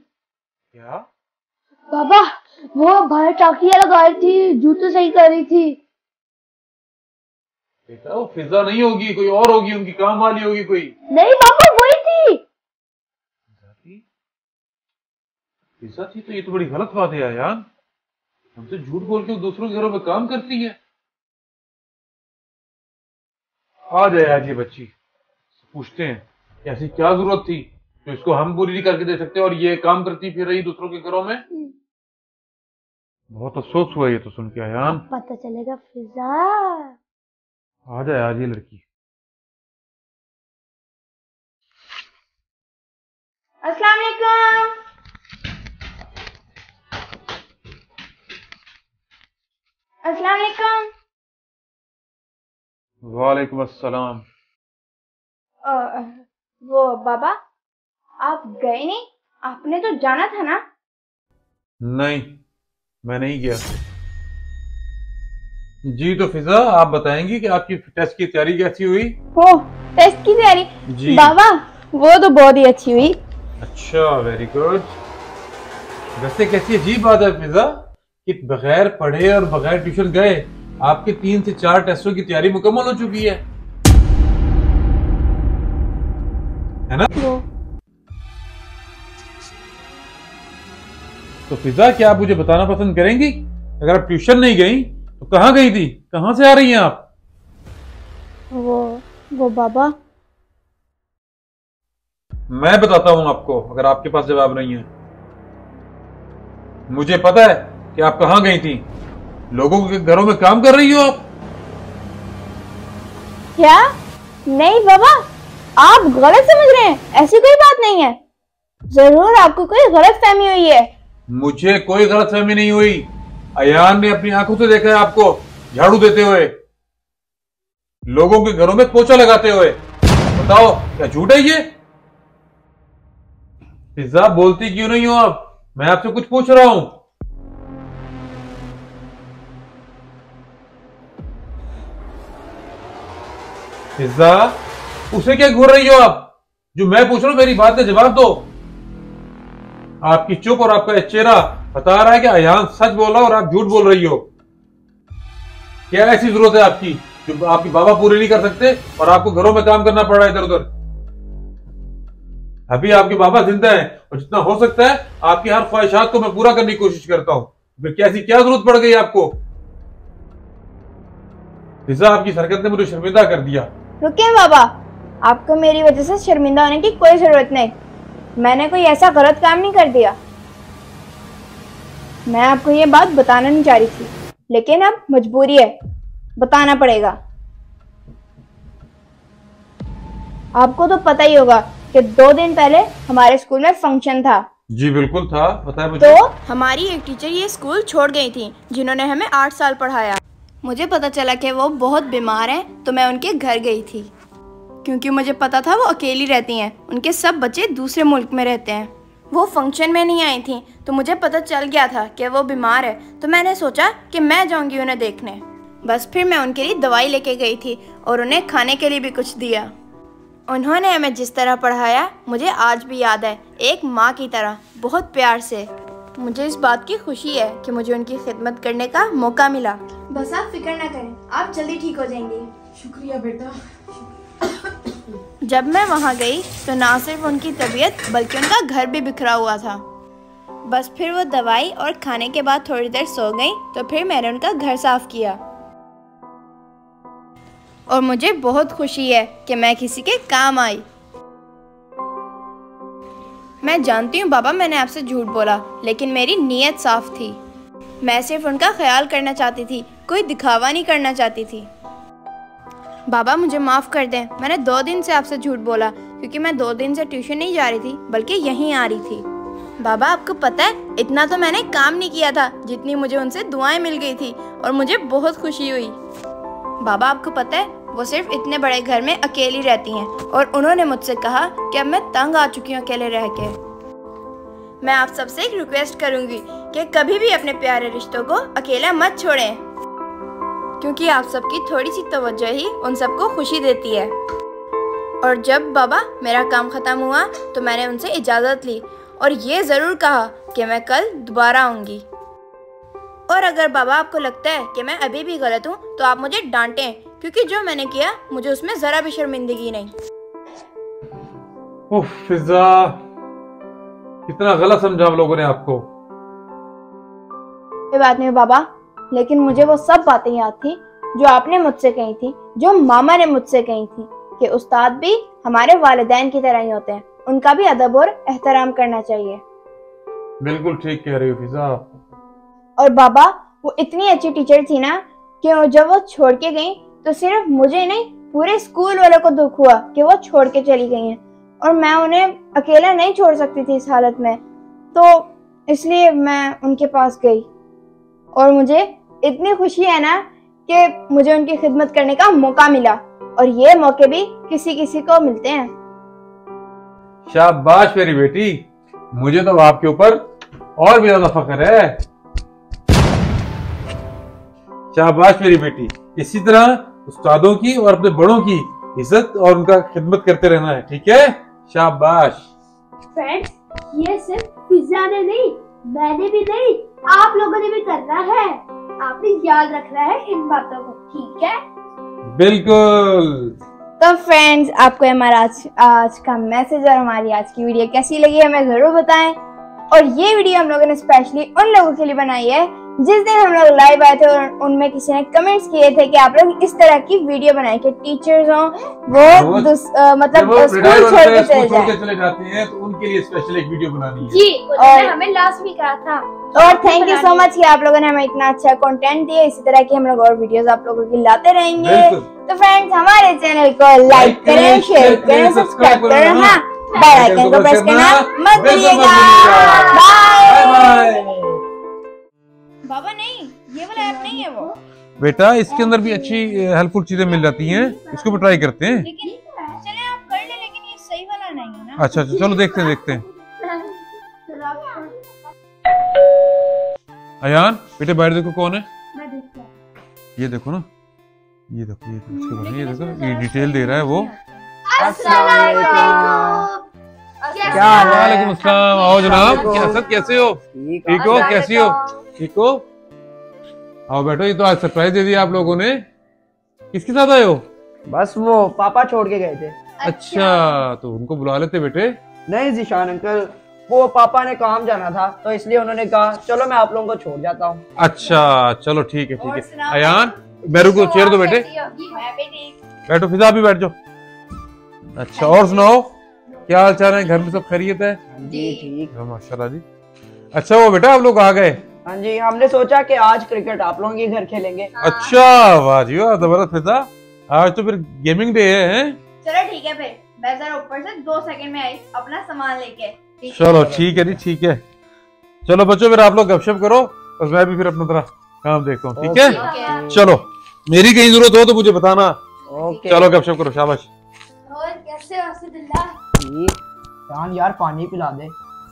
क्या बाबा वो बाहर टाकियां लगाई थी, जूते सही कर रही थी। बेटा वो पिज्जा नहीं होगी, कोई और होगी, उनकी काम वाली होगी कोई। नहीं बाबा वही थी। पिज्जा थी तो ये तो बड़ी गलत बात है यार। हमसे झूठ बोल के दूसरों के घरों में काम करती है। आ जाए आज ये बच्ची, पूछते हैं ऐसी क्या जरूरत थी तो इसको हम पूरी नहीं करके दे सकते और ये काम करती फिर रही दूसरों के घरों में। बहुत अफसोस हुआ ये तो सुन के आयान। पता चलेगा पिज़्ज़ा। आ जाए आज ये लड़की। अस्सलाम वालेकुम। अस्सलाम वालेकुम। वालेकुम अस्सलाम। वो बाबा आप गए नहीं? आपने तो जाना था ना? नहीं मैं नहीं गया। जी तो फिजा आप बताएंगी कि आपकी टेस्ट की तैयारी कैसी हुई? वो टेस्ट की तैयारी जी बाबा वो तो बहुत ही अच्छी हुई। अच्छा वेरी गुड। वैसे कैसी अजीब बात है फिजा कि बगैर पढ़े और बगैर ट्यूशन गए आपके 3 से 4 टेस्टों की तैयारी मुकम्मल हो चुकी है। है ना? वो तो फिजा, क्या आप मुझे बताना पसंद करेंगी, अगर आप ट्यूशन नहीं गई तो कहाँ गई थी, कहाँ से आ रही हैं आप? वो बाबा, मैं बताता हूं आपको, अगर आपके पास जवाब नहीं है। मुझे पता है कि आप कहां गई थी। लोगों के घरों में काम कर रही हो आप। क्या? नहीं बाबा, आप गलत समझ रहे हैं, ऐसी कोई बात नहीं है। जरूर आपको कोई गलत फहमी हुई है। मुझे कोई गलतफहमी नहीं हुई। अयान ने अपनी आंखों से देखा है आपको झाड़ू देते हुए, लोगों के घरों में पोछा लगाते हुए। बताओ, क्या झूठ है ये? फिजा, बोलती क्यों नहीं हो आप? मैं आपसे कुछ पूछ रहा हूं। फिजा, उसे क्या घूर रही हो आप? जो मैं पूछ रहा हूं, मेरी बात का जवाब दो। आपकी चुप और आपका चेहरा बता रहा है कि अयान सच बोल रहा है और आप झूठ बोल रही हो। क्या ऐसी जरूरत है आपकी जो आपकी बाबा पूरी नहीं कर सकते और आपको घरों में काम करना पड़ रहा है इधर उधर? अभी आपके बाबा जिंदा हैं और जितना हो सकता है आपकी हर ख्वाहिशात को मैं पूरा करने की कोशिश करता हूं। फिर कैसी क्या जरूरत पड़ गई आपको? फिजा, आपकी हरकत ने मुझे शर्मिंदा कर दिया। रुकिए बाबा, आपको मेरी वजह से शर्मिंदा होने की कोई जरूरत नहीं। मैंने कोई ऐसा गलत काम नहीं कर दिया। मैं आपको ये बात बताना नहीं चाह रही थी, लेकिन अब मजबूरी है, बताना पड़ेगा। आपको तो पता ही होगा कि 2 दिन पहले हमारे स्कूल में फंक्शन था। जी बिल्कुल था, बताया मुझे। तो हमारी एक टीचर ये स्कूल छोड़ गई थी, जिन्होंने हमें 8 साल पढ़ाया। मुझे पता चला कि वो बहुत बीमार हैं, तो मैं उनके घर गई थी, क्योंकि मुझे पता था वो अकेली रहती हैं। उनके सब बच्चे दूसरे मुल्क में रहते हैं। वो फंक्शन में नहीं आई थी, तो मुझे पता चल गया था कि वो बीमार है, तो मैंने सोचा कि मैं जाऊंगी उन्हें देखने। बस फिर मैं उनके लिए दवाई लेके गई थी और उन्हें खाने के लिए भी कुछ दिया। उन्होंने हमें जिस तरह पढ़ाया मुझे आज भी याद है, एक माँ की तरह, बहुत प्यार से। मुझे इस बात की खुशी है कि मुझे उनकी खिदमत करने का मौका मिला। बस आप फिक्र ना करें, आप जल्दी ठीक हो जाएंगे। शुक्रिया बेटा। जब मैं वहाँ गई तो ना सिर्फ उनकी तबीयत बल्कि उनका घर भी बिखरा हुआ था। बस फिर वो दवाई और खाने के बाद थोड़ी देर सो गई, तो फिर मैंने उनका घर साफ किया। और मुझे बहुत खुशी है कि मैं किसी के काम आई। मैं जानती हूँ बाबा, मैंने आपसे झूठ बोला, लेकिन मेरी नीयत साफ थी। मैं सिर्फ उनका ख्याल करना चाहती थी, कोई दिखावा नहीं करना चाहती थी। बाबा, मुझे माफ़ कर दें, मैंने 2 दिन से आपसे झूठ बोला, क्योंकि मैं 2 दिन से ट्यूशन नहीं जा रही थी, बल्कि यहीं आ रही थी। बाबा, आपको पता है, इतना तो मैंने काम नहीं किया था जितनी मुझे उनसे दुआएं मिल गई थी, और मुझे बहुत खुशी हुई। बाबा, आपको पता है, वो सिर्फ इतने बड़े घर में अकेली रहती हैं, और उन्होंने मुझसे कहा कि अब मैं तंग आ चुकी हूँ अकेले रह के। मैं आप सबसे एक रिक्वेस्ट करूँगी कि कभी भी अपने प्यारे रिश्तों को अकेला मत छोड़ें, क्योंकि आप सबकी थोड़ी सी तवज्जो ही उन सबको खुशी देती है। और जब बाबा मेरा काम ख़त्म हुआ तो मैंने उनसे इजाज़त ली और ये ज़रूर कहा कि मैं कल दोबारा आऊँगी। और अगर बाबा आपको लगता है कि मैं अभी भी गलत हूँ तो आप मुझे डांटें, क्योंकि जो मैंने किया मुझे उसमें ज़रा भी शर्मिंदगी नहीं। ओह फिजा, कितना गलत समझा आप लोगों ने आपको। कोई बात नहीं बाबा, लेकिन मुझे वो सब बातें याद थी जो आपने मुझसे कही थी, जो मामा ने मुझसे कही थी, कि उस्ताद भी हमारे वालिदैन की तरह ही होते हैं, उनका भी अदब और एहतराम करना चाहिए। बिल्कुल ठीक कह रही हो फिजा। और बाबा, वो इतनी अच्छी टीचर थी ना कि जब वो छोड़ के गई तो सिर्फ मुझे नहीं, पूरे स्कूल वालों को दुख हुआ कि वो छोड़ के चली गई हैं, और मैं उन्हें अकेला नहीं छोड़ सकती थी इस हालत में, तो इसलिए मैं उनके पास गई। और मुझे इतनी खुशी है ना कि मुझे उनकी खिदमत करने का मौका मिला, और ये मौके भी किसी किसी को मिलते हैं। शाबाश मेरी बेटी, मुझे तो आपके ऊपर और भी ज्यादा फख्र है। शाबाश मेरी बेटी, इसी तरह उस्तादों की और अपने बड़ों की इज्जत और उनका खिदमत करते रहना है, ठीक है? शाबाश। फ्रेंड्स, ये सिर्फ फिजा ने नहीं, मैंने भी नहीं, आप लोगों ने भी करना है। आपने याद रखना है इन बातों को, ठीक है? बिल्कुल। तो फ्रेंड्स, आपको हमारा आज का मैसेज और हमारी आज की वीडियो कैसी लगी हमें जरूर बताएं। और ये वीडियो हम लोगों ने स्पेशली उन लोगों के लिए बनाई है जिस दिन हम लोग लाइव आए थे और उनमें किसी ने कमेंट्स किए थे कि आप लोग इस तरह की वीडियो बनाएं कि टीचर्स हों वो मतलब स्कूल छोड़ के चले जाते हैं, तो उनके लिए स्पेशल एक वीडियो बनानी है जी। और हमें लास्ट वीक कहा था। और थैंक यू सो मच कि आप लोगों ने हमें इतना अच्छा कंटेंट दिया। इसी तरह की हम लोग और वीडियोस आप लोगों की लाते रहेंगे। तो फ्रेंड्स, हमारे चैनल को लाइक करें, शेयर करें, सब्सक्राइब करें, हाँ बेल आइकन को प्रेस करना मत भूलिएगा। बाय। बाबा नहीं, ये वाला ऐप नहीं है वो। बेटा इसके अंदर भी अच्छी हेल्पफुल चीजें मिल जाती हैं, इसको भी ट्राई करते हैं। लेकिन चले आप कर ले, लेकिन ये सही वाला नहीं है ना। अच्छा चलो देखते हैं। अयान बेटे बाहर देखो कौन है। ये देखो ना, ये देखो इसके बारे में, ये देखो ये डिटेल दे रहा है वो। वालेकुम अस्सलाम। आओ जनाब, कैसे हो? ठीक हो? कैसी हो? ठीक हो? आओ बैठो। ये तो आज सरप्राइज दे दिया आप लोगों ने। किसके साथ आए हो? बस वो पापा छोड़ के गए थे। अच्छा तो उनको बुला लेते बेटे। नहीं जीशान अंकल, वो पापा ने काम जाना था तो इसलिए उन्होंने कहा चलो मैं आप लोगों को छोड़ जाता हूँ। अच्छा चलो ठीक है। अयान मेरू को चेयर दो बेटे। बैठो, फिजा भी बैठ जाओ। अच्छा और सुनाओ, क्या हाल चाल है? घर में सब खैरियत है? जी ठीक। माशाल्लाह जी। अच्छा वो बेटा आप लोग आ गए? हाँ जी, हमने सोचा कि आज क्रिकेट आप लोगों के घर खेलेंगे। अच्छा वाह जी वाह, जबरदस्त। फिजा आज तो फिर गेमिंग डे है। चलो ठीक है, फिर मैं जरा ऊपर से 2 सेकंड में आई अपना सामान लेके। चलो ठीक है जी, ठीक है। चलो बच्चों फिर आप लोग गपशप करो, बस मैं भी फिर अपना तरह काम देखता हूँ। ठीक है चलो, मेरी कहीं जरूरत हो तो मुझे बताना। चलो गपशप करो, शाबाश। और कैसे हो अब्दुल्ला? ठीक यार, पानी पिला दे,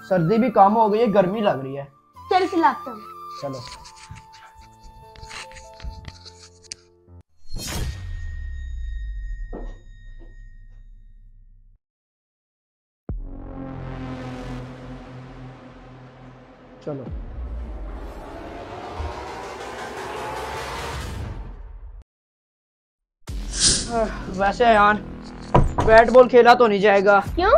सर्दी भी कम हो गई है, गर्मी लग रही है। चल पिलाता हूँ। चलो चलो। वैसे यार बैट बॉल खेला तो नहीं जाएगा। क्यों?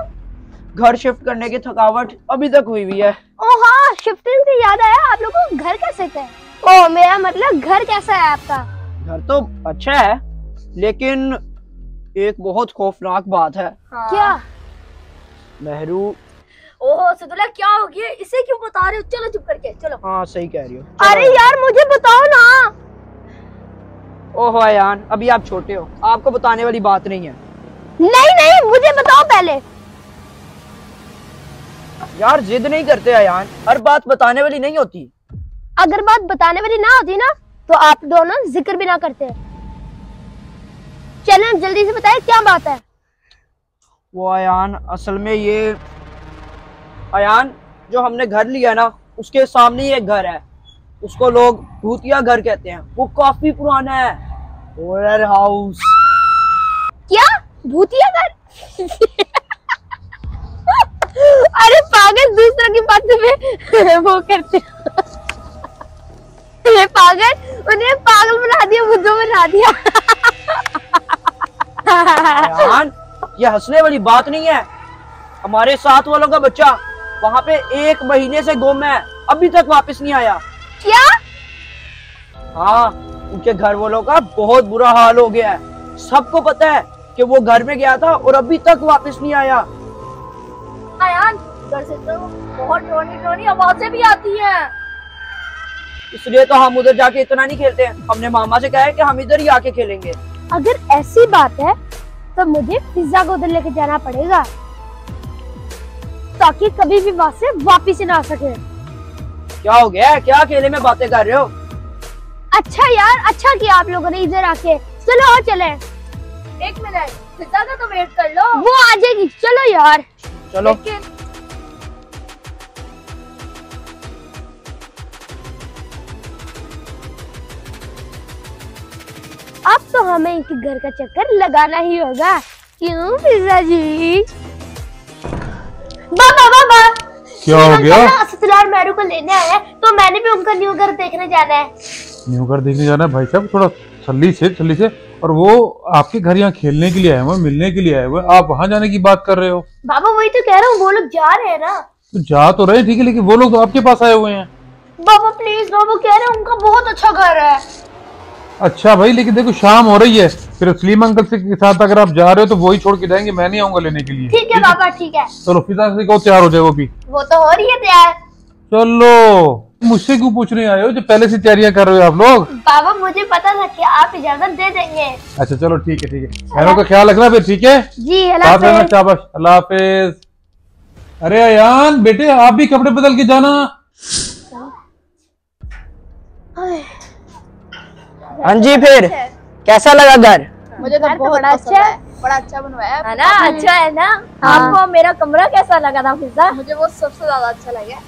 घर शिफ्ट करने की थकावट अभी तक हुई हुई है। ओ हाँ, शिफ्टिंग से याद आया, आप लोगों को घर कैसे थे? ओ मेरा मतलब घर कैसा है आपका? घर तो अच्छा है, लेकिन एक बहुत खौफनाक बात है। हाँ। क्या? मेहरू। ओह सदुल्ला, क्या हो गया? इसे क्यों बता रहे हो? चलो चुप करके चलो। हाँ सही कह रही हो। अरे यार मुझे बताओ ना। ओहो अयान, अभी आप छोटे हो, आपको बताने वाली बात नहीं है। नहीं मुझे बताओ पहले। यार जिद नहीं करते अयान, हर बात बताने वाली नहीं होती। अगर बात बताने वाली ना होती ना तो आप दोनों जिक्र भी ना करते। चलो जल्दी से बताए क्या बात है। वो अयान, असल में ये अयान जो हमने घर लिया ना, उसके सामने ही एक घर है, उसको लोग भूतिया घर कहते हैं। वो काफी पुराना है, हॉरर हाउस। क्या? भूतिया घर? अरे पागल, दूसरों की बातों में वो करते। पागल, उन्हें पागल बना दिया, बुद्धू बना दिया। अयान, ये हंसने वाली बात नहीं है। हमारे साथ वालों का बच्चा वहाँ पे 1 महीने से गुम है, अभी तक वापस नहीं आया। क्या? हाँ, उनके घर वालों का बहुत बुरा हाल हो गया है। सबको पता है कि वो घर में गया था और अभी तक वापस नहीं आया। अयान, घर से तो बहुत ड्रोनी आवाजें भी आती हैं। इसलिए तो हम उधर जाके इतना नहीं खेलते हैं। हमने मामा से कहा है कि हम इधर ही आके खेलेंगे। अगर ऐसी बात है तो मुझे पिज्जा को उधर लेके जाना पड़ेगा ताकि कभी भी वहां से वापिस ना आ सके। क्या हो गया? क्या अकेले में बातें कर रहे हो? अच्छा यार, अच्छा किया आप लोगों ने इधर आके। चलो और चले। 1 मिनट, पिज्जा का तो वेट कर लो, वो आ जाएगी। चलो यार चलो। अब तो हमें इनके घर का चक्कर लगाना ही होगा। क्यों पिज्जा जी? बाबा क्या हो गया? असदुल्ला और मेरू को लेने आया है, तो मैंने भी उनका न्यू घर देखने जाना है। न्यू घर देखने जाना है? भाई साहब थोड़ा तसल्ली से। और वो आपके घर यहाँ खेलने के लिए आए हुए, मिलने के लिए आए हुए, आप वहां जाने की बात कर रहे हो। बाबा वही तो कह रहा हूँ, वो लोग जा रहे हैं ना। तो जा तो रहे, ठीक है, लेकिन वो लोग तो आपके पास आए हुए हैं। बाबा प्लीज, बाबा कह रहे हैं उनका बहुत अच्छा घर है। अच्छा भाई, लेकिन देखो शाम हो रही है, फिर सलीम अंकल से के साथ अगर आप जा रहे हो तो वही छोड़ के जाएंगे, मैं नहीं आऊंगा लेने के लिए। ठीक है बाबा, ठीक है। चलो फिजा से कहो तैयार हो जाए, वो भी। वो तो हो रही है तैयार। चलो मुझसे क्यों पूछने आए हो, जो पहले से तैयारियां कर रहे हो आप लोग। बाबा मुझे पता था कि आप इजाजत दे देंगे। अच्छा चलो ठीक है, बहनों का ख्याल रखना फिर, ठीक है जी, अल्लाह हाफिज। शाबाश, अल्लाह हाफिज। अरे अयान बेटे, आप भी कपड़े बदल के जाना। हाँ जी, फिर कैसा लगा घर? मुझे तो बहुत बड़ा अच्छा है, बड़ा अच्छा बनवाया है ना, अच्छा है ना। हाँ। आपको मेरा कमरा कैसा लगा था फिजा? मुझे वो सबसे ज्यादा अच्छा लगा।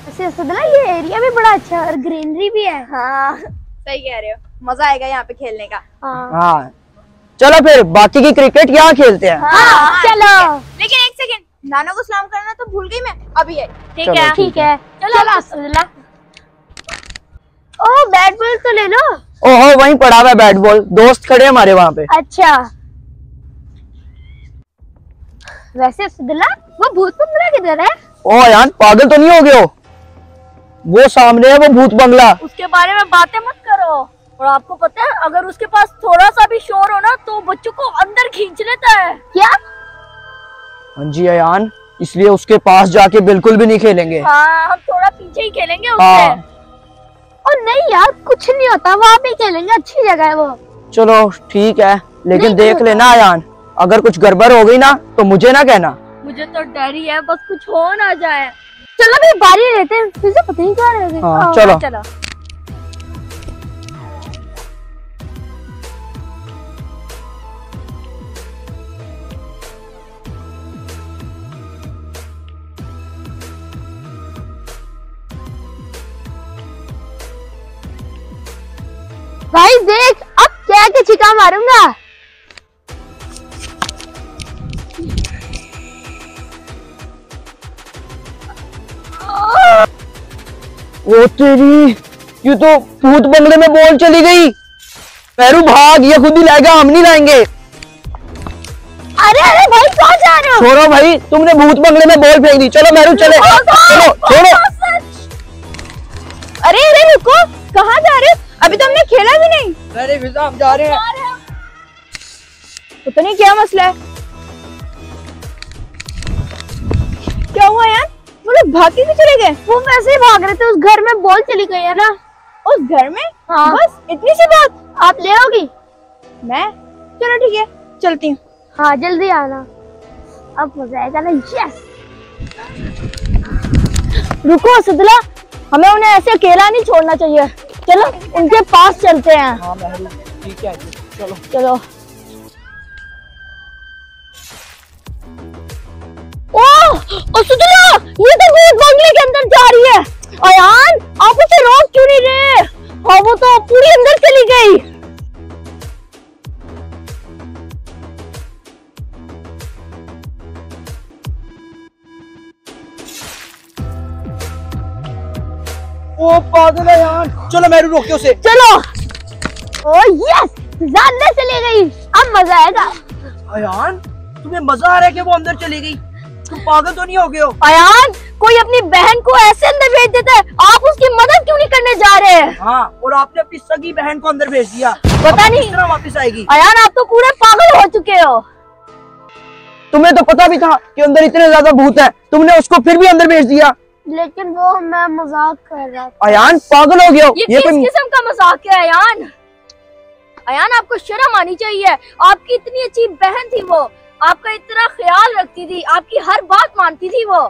वैसे सदला ये एरिया भी बड़ा अच्छा है और ग्रीनरी भी है। हाँ सही कह रहे हो, मजा आएगा यहाँ पे खेलने का। हाँ चलो फिर बाकी की क्रिकेट यहाँ खेलते हैं। हाँ चलो। लेकिन एक सेकंड, नाना को सलाम करना तो भूल गई मैं, अभी आई। ठीक चलो, है, ठीक ठीक है। चलो सदला। ओ बैट बॉल तो ले लो। ओहो, वहीं पड़ा हुआ है बैट बॉल, दोस्त खड़े हमारे वहाँ पे। अच्छा वैसे सदला वो भूत बंगला किधर है? ओ यार, पागल तो नहीं हो गए हो? वो सामने है, वो भूत बंगला। उसके बारे में बातें मत करो। और आपको पता है अगर उसके पास थोड़ा सा भी शोर हो ना तो बच्चों को अंदर खींच लेता है। क्या? हाँ जी अयान, इसलिए उसके पास जाके बिल्कुल भी नहीं खेलेंगे। हाँ, हम थोड़ा पीछे ही खेलेंगे उससे। हाँ। और नहीं यार, कुछ नहीं होता, वहाँ पे खेलेंगे, अच्छी जगह है वो। चलो ठीक है, लेकिन नहीं देख लेना अयान, अगर कुछ गड़बड़ हो गई ना तो मुझे ना कहना। मुझे तो डर ही है, बस कुछ हो ना जाए। चलो अभी बारी लेते हैं, फिर से पता नहीं क्या रह गई। हाँ, चलो। चलो। भाई देख, अब क्या के छिका मारूंगा। ओ तेरी, ये तो भूत बंगले में बॉल चली गई। पैरू भाग, ये खुद ही लाएगा, हम नहीं लाएंगे। अरे अरे भाई कहाँ जा रहे हो? छोड़ो भाई, तुमने भूत बंगले में बॉल फेंक दी। चलो मेरू चले, चलो छोड़ो। अरे अरे रुको, कहाँ जा रहे हो? अभी तो हमने खेला भी नहीं। अरे फिजा, हम जा रहे हैं। पता नहीं क्या मसला है। क्या हुआ यार, वो लोग भाग के चले गए? वो वैसे ही भाग रहे थे, उस घर में बॉल चली गई है ना। उस घर में? हाँ। बस इतनी सी बात? आप ले आओगी? मैं? चलो ठीक है, चलती हूँ। हाँ जल्दी आना, अब मजा आएगा ना। यस। रुको सदला, हमें उन्हें ऐसे अकेला नहीं छोड़ना चाहिए। चलो उनके पास चलते हैं। हाँ मेहरू, ठीक है, चलो चलो। ओह सदला, ये तो भूत बंगले के अंदर जा रही है। अयान, आप उसे रोक क्यों नहीं रहे? हाँ वो तो पूरी अंदर चली गई। ओ पागल है यार, चलो मेरू रोके उसे। चलो। ओ यस, ज्यादा चली गई, अब मजा आएगा। अयान, तुम्हें मजा आ रहा है कि वो अंदर चली गई? तुम पागल तो नहीं हो गए हो? अयान, कोई अपनी बहन को ऐसे अंदर भेज देता है, आप उसकी मदद क्यों नहीं करने जा रहे हैं? हाँ, और आपने अपनी सगी बहन को अंदर भेज दिया। पता नहीं किस तरह वापस आएगी? अयान, आप तो पूरे पागल हो चुके हो। तुम्हें तो पता भी था कि अंदर इतने ज्यादा भूत है, तुमने उसको फिर भी अंदर भेज दिया। लेकिन वो मैं मजाक कर रहा था। अयान पागल हो गया हो। ये किस किस्म का मजाक है अयान? अयान, आपको शर्म आनी चाहिए। आपकी इतनी अच्छी बहन थी वो, आपका इतना ख्याल रखती थी, आपकी हर बात मानती थी वो।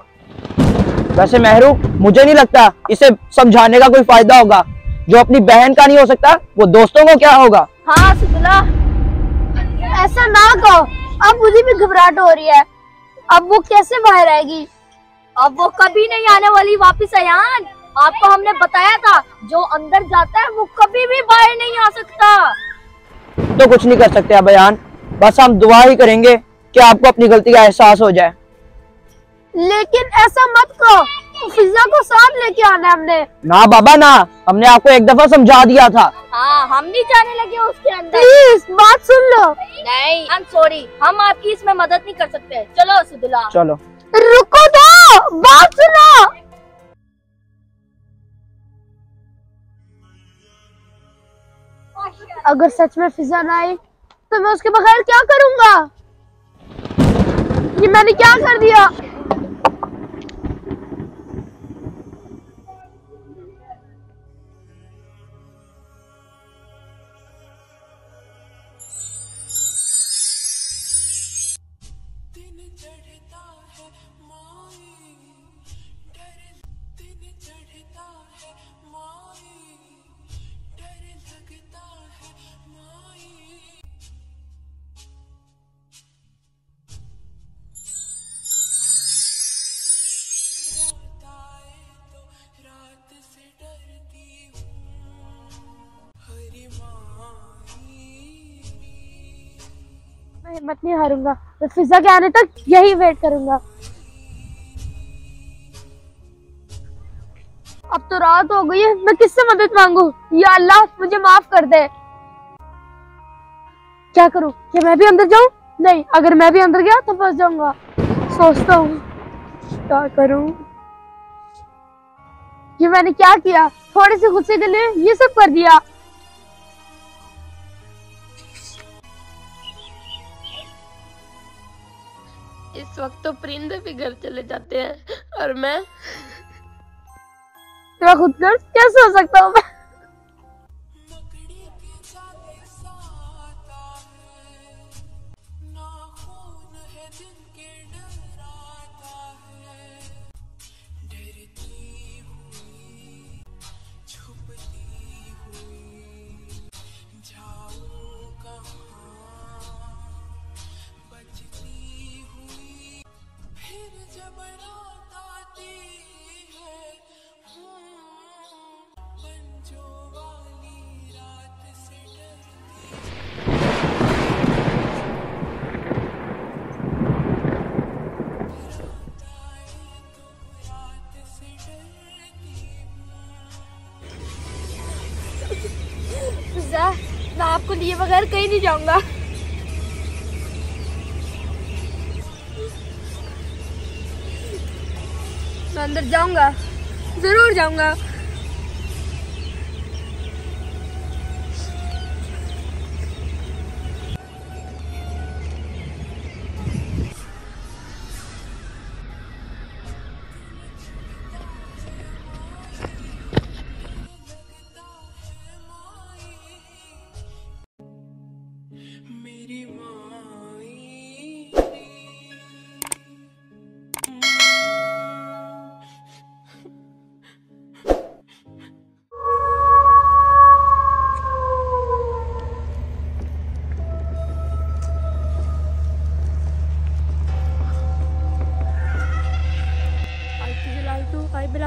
वैसे मेहरू, मुझे नहीं लगता इसे समझाने का कोई फायदा होगा। जो अपनी बहन का नहीं हो सकता, वो दोस्तों को क्या होगा? हाँ सदला, ऐसा ना कहो, अब मुझे भी घबराहट हो रही है। अब वो कैसे बाहर आएगी? अब वो कभी नहीं आने वाली वापस। अयान, आपको हमने बताया था, जो अंदर जाता है वो कभी भी बाहर नहीं आ सकता। तो कुछ नहीं कर सकते अब अयान, बस हम दुआ ही करेंगे कि आपको अपनी गलती का एहसास हो जाए। लेकिन ऐसा मत कहो, फिजा को साथ लेके आना है हमने। ना बाबा ना, हमने आपको एक दफा समझा दिया था। हाँ, हम नहीं जाने लगे उसके अंदर। प्लीज बात सुन लो। नहीं, आई एम सॉरी, हम आपकी इसमें मदद नहीं कर सकते। चलो असदुल्ला। चलो रुको तो, बात सुनो। अगर सच में फिजा ना आई तो मैं उसके बगैर क्या करूंगा? ये मैंने क्या कर दिया? मैं हिम्मत नहीं हारूंगा, मैं फिजा के आने तक यही वेट करूंगा। अब तो रात हो गई है, मैं किससे मदद मांगू? या अल्लाह मुझे माफ कर दे। क्या करूं? क्या मैं भी अंदर जाऊं? नहीं, अगर मैं भी अंदर गया तो फंस जाऊंगा। सोचता हूँ क्या करूं। ये मैंने क्या किया? थोड़ी सी गुस्से के लिए ये सब कर दिया। इस वक्त तो परिंदे भी घर चले जाते हैं और मैं खुद घर कैसे हो सकता हूँ? मैं आपको लिए बगैर कहीं नहीं जाऊंगा। मैं अंदर जाऊंगा, जरूर जाऊंगा।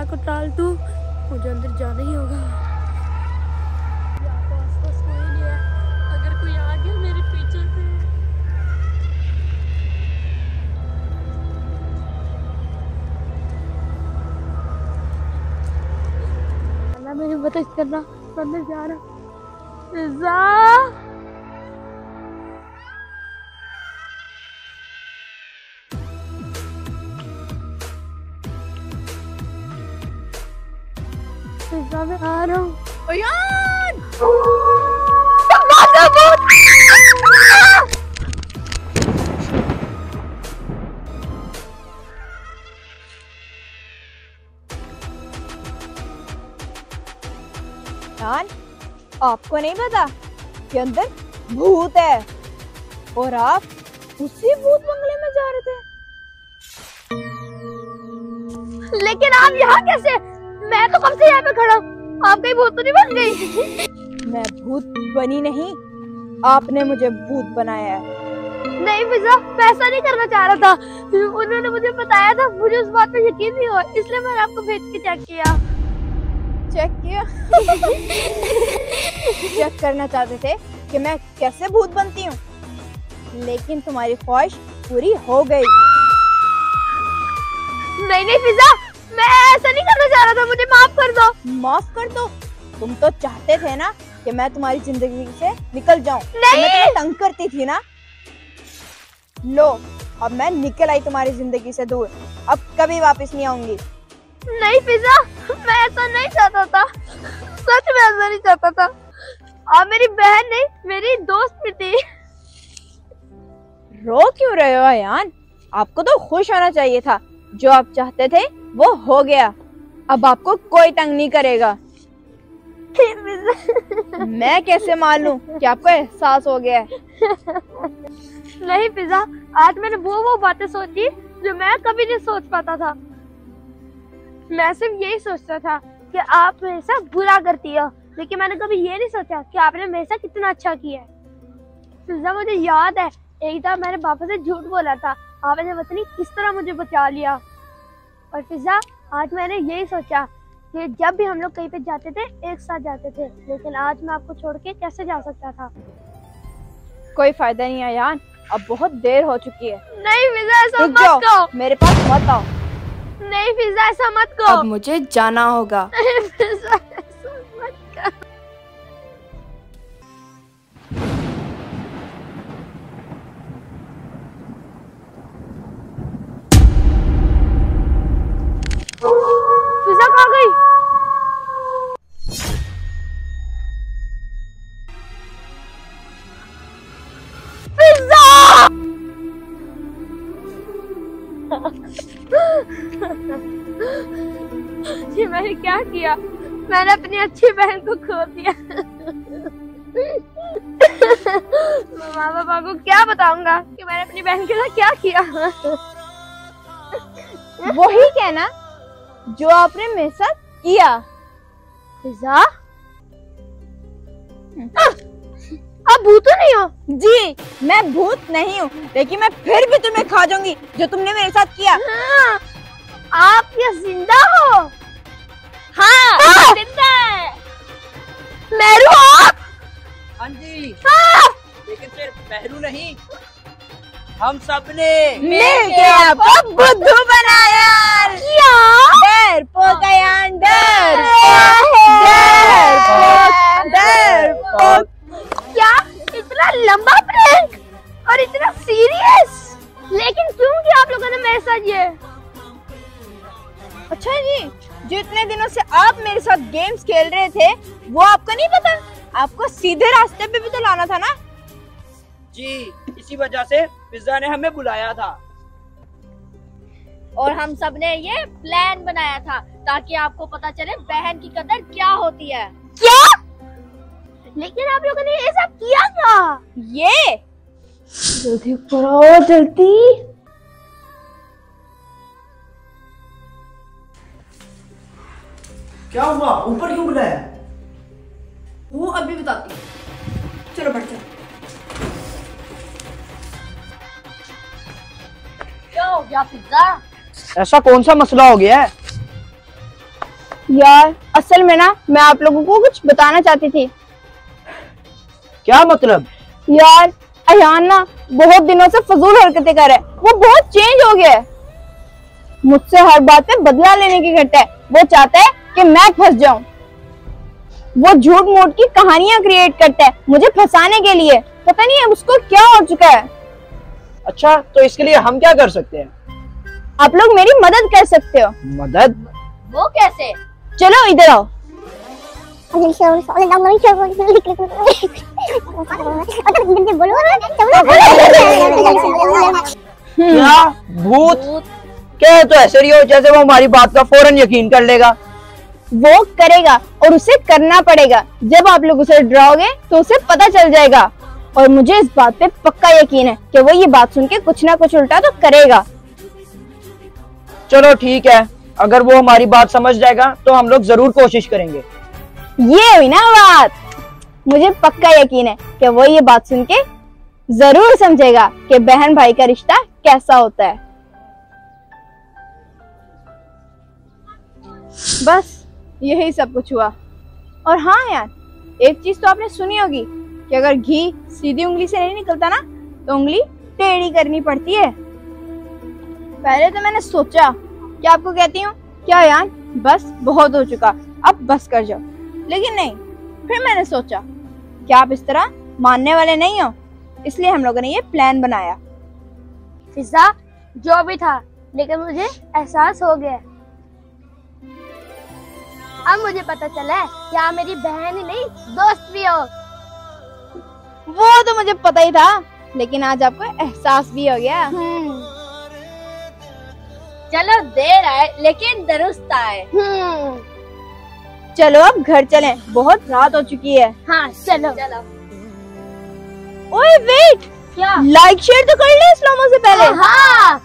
को टाल दूं, मुझे अंदर जाना ही होगा। यहाँ तो आसपास कोई नहीं है, अगर कोई आ गया मेरे पीछे से। अल्लाह मेरी मदद करना, मैं अंदर जा रहा। मैं आ रहा हूँ। अयान! आपको नहीं पता कि अंदर भूत है और आप उसी भूत बंगले में जा रहे थे? लेकिन आप यहाँ कैसे? मैं तो कब से यहाँ पे खड़ा हूँ। आप कहीं भूत तो नहीं बन गई? मैं भूत बनी नहीं, आपने मुझे भूत बनाया है। नहीं फिजा, मैं ऐसा नहीं करना चाह रहा था। उन्होंने मुझे बताया था, मुझे उस बात पे यकीन नहीं हुआ, इसलिए मैंने आपको भेज के चेक किया। चेक किया? चेक करना चाहते थे कि मैं कैसे भूत बनती हूँ, लेकिन तुम्हारी ख्वाहिश पूरी हो गई। नहीं नहीं फिजा, मैं ऐसा नहीं करना चाह रहा था, मुझे माफ कर दो। माफ कर दो? तुम तो चाहते थे ना कि मैं तुम्हारी जिंदगी से निकल जाऊं। नहीं। मैं तुम्हें तंग करती थी ना। लो, अब मैं निकल आई तुम्हारी जिंदगी से दूर। अब कभी वापस नहीं आऊंगी। नहीं फिजा, मैं ऐसा नहीं चाहता था, सच में ऐसा नहीं चाहता था। आप मेरी बहन नहीं, मेरी दोस्त भी थी। रो क्यों रहे हो अयान? आपको तो खुश होना चाहिए था। जो आप चाहते थे वो हो गया। अब आपको कोई तंग नहीं करेगा। मैं कैसे मान लूं कि आपको एहसास हो गया है? नहीं फिजा, आज मैंने वो बातें सोची जो मैं कभी नहीं सोच पाता था। मैं सिर्फ यही सोचता था कि आप हमेशा बुरा करती हो, लेकिन मैंने कभी ये नहीं सोचा कि आपने हमेशा कितना अच्छा किया है। फिजा, मुझे याद है एक बार मैंने पापा से झूठ बोला था, आपने पता नहीं किस तरह मुझे बचा लिया। और फिजा, आज मैंने यही सोचा कि जब भी हम लोग कहीं पे जाते थे एक साथ जाते थे, लेकिन आज मैं आपको छोड़ के कैसे जा सकता था। कोई फायदा नहीं अयान, अब बहुत देर हो चुकी है। नहीं फिजा, ऐसा रुक मत जाओ, कहो। मेरे पास मत आओ। नहीं फिजा, ऐसा मत कहो। अब मुझे जाना होगा। फिजा, ऐसा मत कहो। फिजा कहाँ गई? ये मैंने क्या किया? मैंने अपनी अच्छी बहन को खो दिया। मैं माँ बाबा को क्या बताऊंगा कि मैंने अपनी बहन के साथ क्या किया। वही कहना जो आपने मेरे साथ किया। फिजा, आप भूत नहीं हो? जी, मैं भूत नहीं हूँ, लेकिन मैं फिर भी तुम्हें खा जाऊंगी जो तुमने मेरे साथ किया। हाँ, आप क्या जिंदा हो? हाँ, जिंदा है। मेरू आप? हाँ जी, हाँ! लेकिन सिर्फ मेहरू नहीं, हम सब ने मिलके आपको बुद्धू बनाया। क्या? डरपोक अयान, डरपोक। क्या इतना लंबा प्रैंक और इतना सीरियस? लेकिन क्यों किया आप लोगों ने मेरे साथ ये? अच्छा जी, जो इतने दिनों से आप मेरे साथ गेम्स खेल रहे थे वो आपको नहीं पता? आपको सीधे रास्ते पे भी तो लाना था ना। जी, इसी वजह से पिज्जा ने हमें बुलाया था और हम सब ने ये प्लान बनाया था ताकि आपको पता चले बहन की कदर क्या होती है। क्या? लेकिन आप लोगों ने ये सब किया क्या? ये जल्दी ऊपर आओ, जल्दी। क्या हुआ? ऊपर क्यों बुलाया? वो अभी बताती हूँ। चलो बढ़ चलो। क्या हो गया पिज्जा? ऐसा कौन सा मसला हो गया है? यार, असल में ना मैं आप लोगों को कुछ बताना चाहती थी। क्या मतलब? यार, अयान ना बहुत दिनों से फजूल हरकतें कर रहा है। वो बहुत चेंज हो गया है। मुझसे हर बात पे बदला लेने की करता है। वो चाहता है कि मैं फंस जाऊं। वो झूठ मूठ की कहानियां क्रिएट करता है मुझे फंसाने के लिए। पता नहीं है उसको क्या हो चुका है। अच्छा, तो इसके लिए हम क्या कर सकते हैं? आप लोग मेरी मदद कर सकते हो। मदद? वो कैसे? चलो इधर आओ। क्या भूत? क्या तो ऐसे रही हो जैसे वो हमारी बात का फौरन यकीन कर लेगा। वो करेगा और उसे करना पड़ेगा। जब आप लोग उसे डराओगे तो उसे पता चल जाएगा। और मुझे इस बात पे पक्का यकीन है कि वो ये बात सुन के कुछ ना कुछ उल्टा तो करेगा। चलो ठीक है, अगर वो हमारी बात समझ जाएगा तो हम लोग जरूर कोशिश करेंगे। ये हुई ना बात। मुझे पक्का यकीन है कि वो ये बात सुन के जरूर समझेगा कि बहन भाई का रिश्ता कैसा होता है। बस यही सब कुछ हुआ। और हाँ यार, एक चीज तो आपने सुनी होगी कि अगर घी सीधी उंगली से नहीं निकलता ना तो उंगली टेढ़ी करनी पड़ती है। पहले तो मैंने सोचा कि आपको कहती हूँ क्या यार, बस बहुत हो चुका, अब बस कर जाओ। लेकिन नहीं, फिर मैंने सोचा कि आप इस तरह मानने वाले नहीं हो, इसलिए हम लोगों ने ये प्लान बनाया। फिजा, जो भी था, लेकिन मुझे एहसास हो गया। अब मुझे पता चला है कि आप मेरी बहन ही नहीं, दोस्त भी हो। वो तो मुझे पता ही था, लेकिन आज आपको एहसास भी हो गया। चलो देर आए लेकिन दुरुस्त आए। चलो अब घर चलें, बहुत रात हो चुकी है। हाँ चलो। ओए वेट, क्या? लाइक शेयर तो कर ले इस्लामो से पहले। हाँ।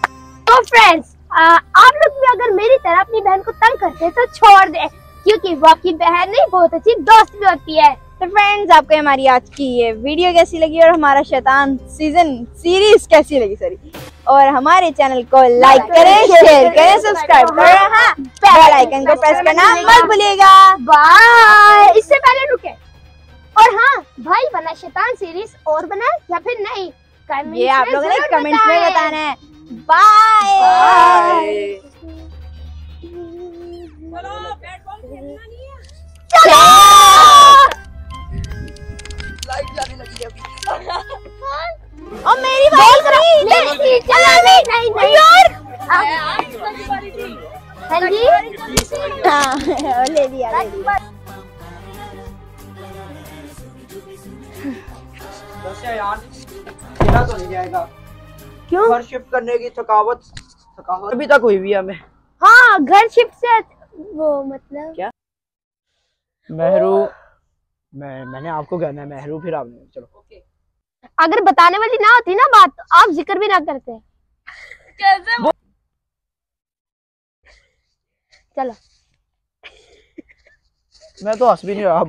तो फ्रेंड्स, आप लोग भी अगर मेरी तरह अपनी बहन को तंग करते हैं तो छोड़ दे, क्योंकि वो आपकी बहन नहीं, बहुत अच्छी दोस्त भी होती है। तो फ्रेंड्स, आपको हमारी आज की ये वीडियो कैसी लगी और हमारा शैतान सीरीज कैसी लगी सॉरी, और हमारे चैनल को लाइक करें, शेयर करें, सब्सक्राइब करें, हाँ बेल आइकन को प्रेस करना मत भूलिएगा। बाय। इससे पहले रुके, और हाँ, भाई बना शैतान सीरीज और बना या फिर नहीं, ये आप लोगों ने कमेंट्स में बताना है। बाय। और मेरी बात नहीं यार। हाँ जी, हाँ ले लिया। वैसे यार तेरा तो नहीं जाएगा। क्यों? घर शिफ्ट करने की थकावट अभी तक हुई भी है हमें। हाँ, घर शिफ्ट से वो मतलब क्या? महरू, मैंने आपको कहना है महरू, फिर आपने। चलो अगर बताने वाली ना होती ना बात, तो आप जिक्र भी ना करते। कैसे? चलो। मैं तो हंस भी नहीं रहा अब।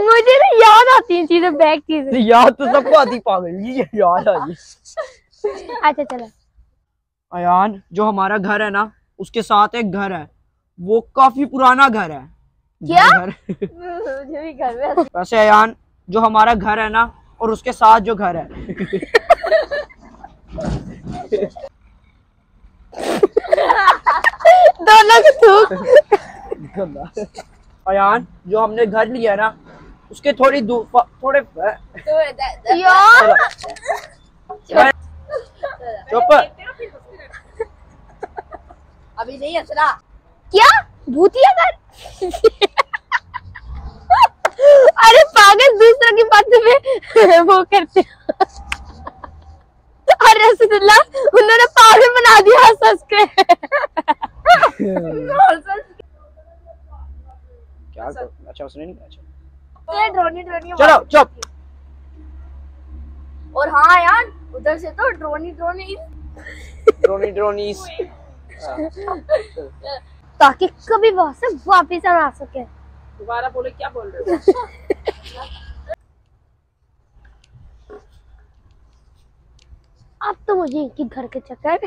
मुझे ना याद आती हैं चीजें, बैक चीजें। याद तो सबको आती पागल, ये याद आ गई। अच्छा चलो। अयान, जो हमारा घर है ना, उसके साथ एक घर है, वो काफी पुराना घर है। क्या? मुझे भी घर में वैसे अयान, जो हमारा घर है ना, और उसके साथ जो घर है दोनों को थूक। अयान, जो हमने घर लिया है ना, उसके थोड़ी दूर थोड़े यार चुप। अभी नहीं हंसना। क्या? भूतिया घर? अरे पागल, दूसरों की बातों में वो करते। अरे रसूलुल्लाह, उन्होंने पागल बना दिया हंस के। क्या अच्छा उसने नहीं। अच्छा ड्रोनी चलो चुप। और हाँ यार, उधर से तो ड्रोनी ड्रोनीस ताकि कभी वहां से वापिस ना आ सके। दोबारा बोले, क्या बोल रहे हो? अब तो मुझे इनकी घर के चक्कर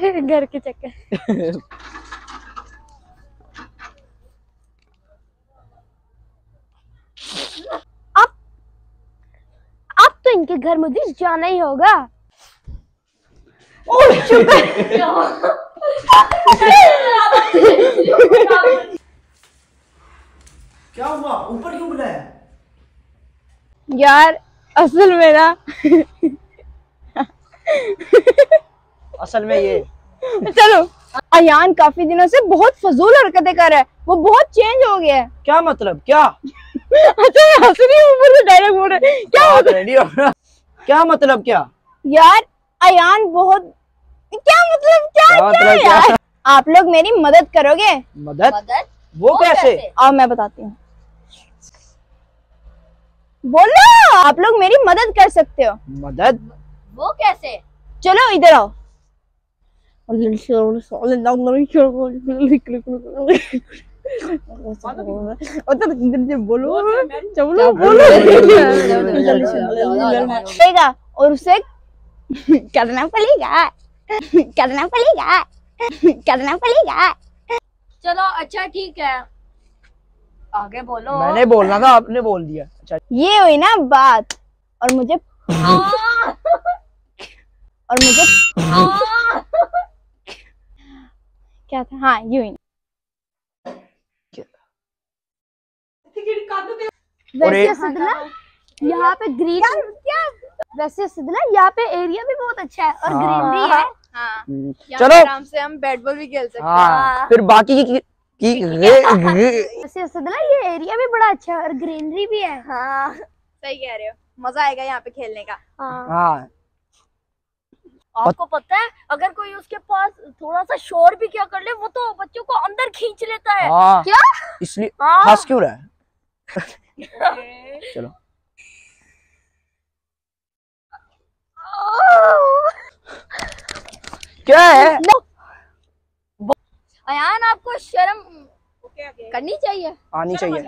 अब तो इनके घर मुझे जाना ही होगा। क्या हुआ? ऊपर क्यों बुलाया? यार असल में ना असल में ये चलो, अयान काफी दिनों से बहुत फजूल हरकतें कर रहा है, वो बहुत चेंज हो गया है। क्या मतलब? क्या अच्छा मैं हंस रही हूँ, ऊपर से डायरेक्ट बोल रहा है। क्या मतलब? रेडी हो रहा? क्या मतलब? क्या यार अयान बहुत, क्या मतलब? क्या यार? आप लोग मेरी मदद करोगे? मदद? वो कैसे? आओ मैं बताती हूँ। बोलो, आप लोग मेरी मदद कर सकते हो। मदद? वो कैसे? चलो इधर आओ। बोलो चलो बोलो। और उसे करना पड़ेगा। चलो अच्छा ठीक है, आगे बोलो। मैंने बोलना था, आपने बोल दिया। अच्छा ये हुई ना बात। और मुझे क्या था? हाँ यूं ही। वैसे सिद्धना यहाँ पे ग्रीन क्या, वैसे सिद्धना यहाँ पे एरिया भी बहुत अच्छा है और ग्रीनरी है। हाँ, चलो आराम से हम बैट बॉल भी खेल सकते हैं। हाँ, फिर बाकी वैसे सिद्धना ये एरिया भी बड़ा अच्छा है और ग्रीनरी भी है। हाँ सही कह रहे हो, मजा आएगा यहाँ पे खेलने का। हाँ आपको पता है अगर कोई उसके पास थोड़ा सा शोर भी क्या कर ले वो तो बच्चों को अंदर खींच लेता है। हाँ, क्या? इसलिए हाँ। हंस क्यों रहा है? चलो क्या है? अयान आपको शर्म करनी चाहिए। आनी चाहिए।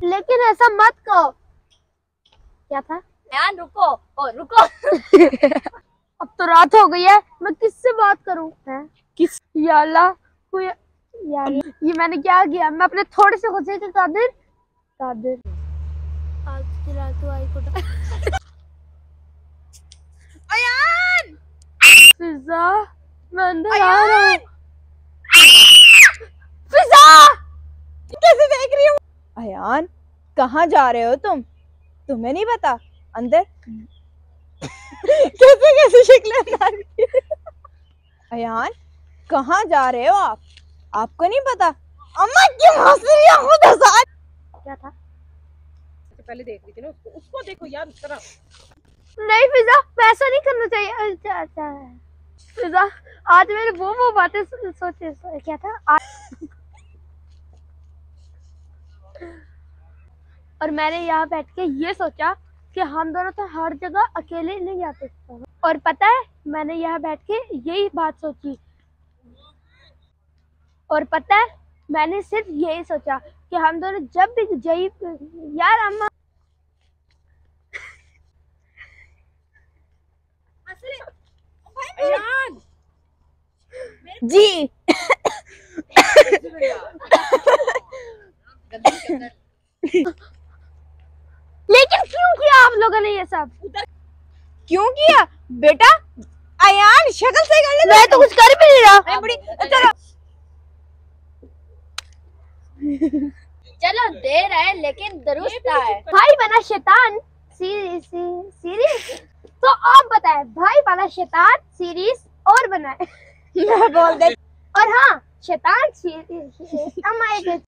लेकिन ऐसा मत कहो। क्या था? अयान रुको, ओ रुको। अब तो रात हो गई है, मैं किससे बात करूं? किस? या अल्लाह, कोई यार ये मैंने क्या किया? मैं अपने थोड़े से गुस्से से कादिर आज दिला तो आई को अयान फिजा, मैं अंदर आ रहा हूं। फिजा कैसे देख रही हो? अयान कहाँ जा रहे हो तुम? तुम्हें नहीं पता अंदर कैसे कैसे शक्लें बना रही है? अयान कहाँ जा रहे हो आप? आपको नहीं पता? अम्मा क्यों हंस रही है? खुद हंसा। क्या था? पहले देख रही थी ना उसको देखो यार उस तरह। नहीं फिजा, ऐसा नहीं करना चाहिए। अच्छा फिजा, आज मैंने वो बातें सोचे। क्या था और मैंने यहाँ बैठ के ये सोचा कि हम दोनों तो हर जगह अकेले नहीं जा सकते। और पता है मैंने यहाँ बैठ के यही बात सोची। और पता है मैंने सिर्फ यही सोचा कि हम दोनों जब भी जई यार अम्मा अयान जी लेकिन क्यों किया आप लोगों ने ये सब? क्यों किया बेटा? अयान शक्ल से कर ले। मैं तो कुछ कर भी नहीं रहा। चलो चलो देर है लेकिन दुरुस्त है। भाई बना शैतान सीरीज तो आप बताएं, भाई वाला शैतान सीरीज और बनाए। मैं बोल दे। और हाँ शैतान सीरीज अम्मा एक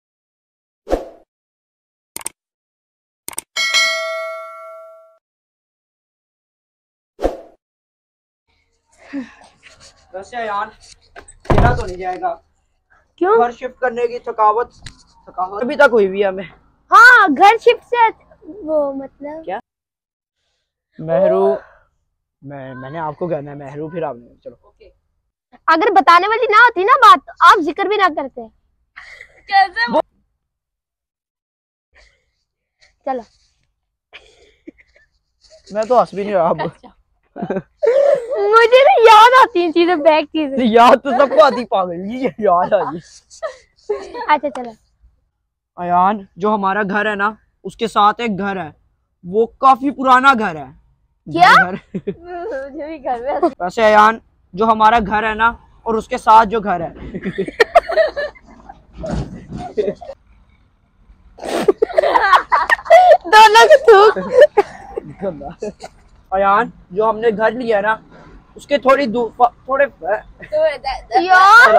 वैसे अयान खेला तो नहीं जाएगा। क्यों? घर शिफ्ट करने की थकावट अभी तक हुई भी है हमें। हाँ घर शिफ्ट से वो मतलब क्या? मेहरू मैंने आपको कहना है मेहरू, फिर आपने। चलो अगर बताने वाली ना होती ना बात तो आप जिक्र भी ना करते। कैसे? चलो मैं तो हंस भी नहीं रहा अब। मुझे ना याद आती हैं चीजें, बैक चीजें। याद तो सबको आती पागल, ये याद आ गई। अच्छा चलो। अयान जो हमारा घर है ना उसके साथ एक घर है, वो काफी पुराना घर है। क्या? घर मुझे भी घर में। वैसे अयान जो हमारा घर है ना और उसके साथ जो घर है दोनों की थूक। अयान जो हमने घर लिया है ना उसके थोड़ी दूर थोड़े यार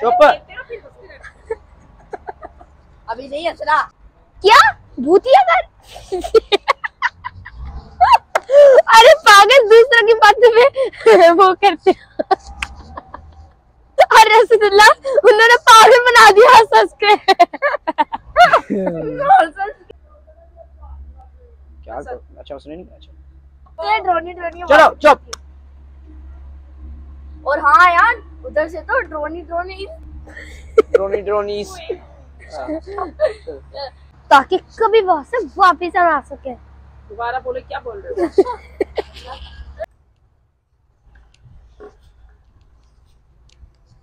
चुप। अभी नहीं हंसना। क्या भूतिया घर? अरे पागल, दूसरों की बातों में वो करते। अरे रसूलुल्लाह, उन्होंने पागल बना दिया हंस हंस के। क्या अच्छा उसने नहीं। अच्छा ड्रोनी ड्रोनी। चलो चुप। और हाँ यार उधर से तो ड्रोनी ड्रोनी ताकि कभी वहां से वापिस ना आ सके। दोबारा बोले, क्या बोल रहे हो?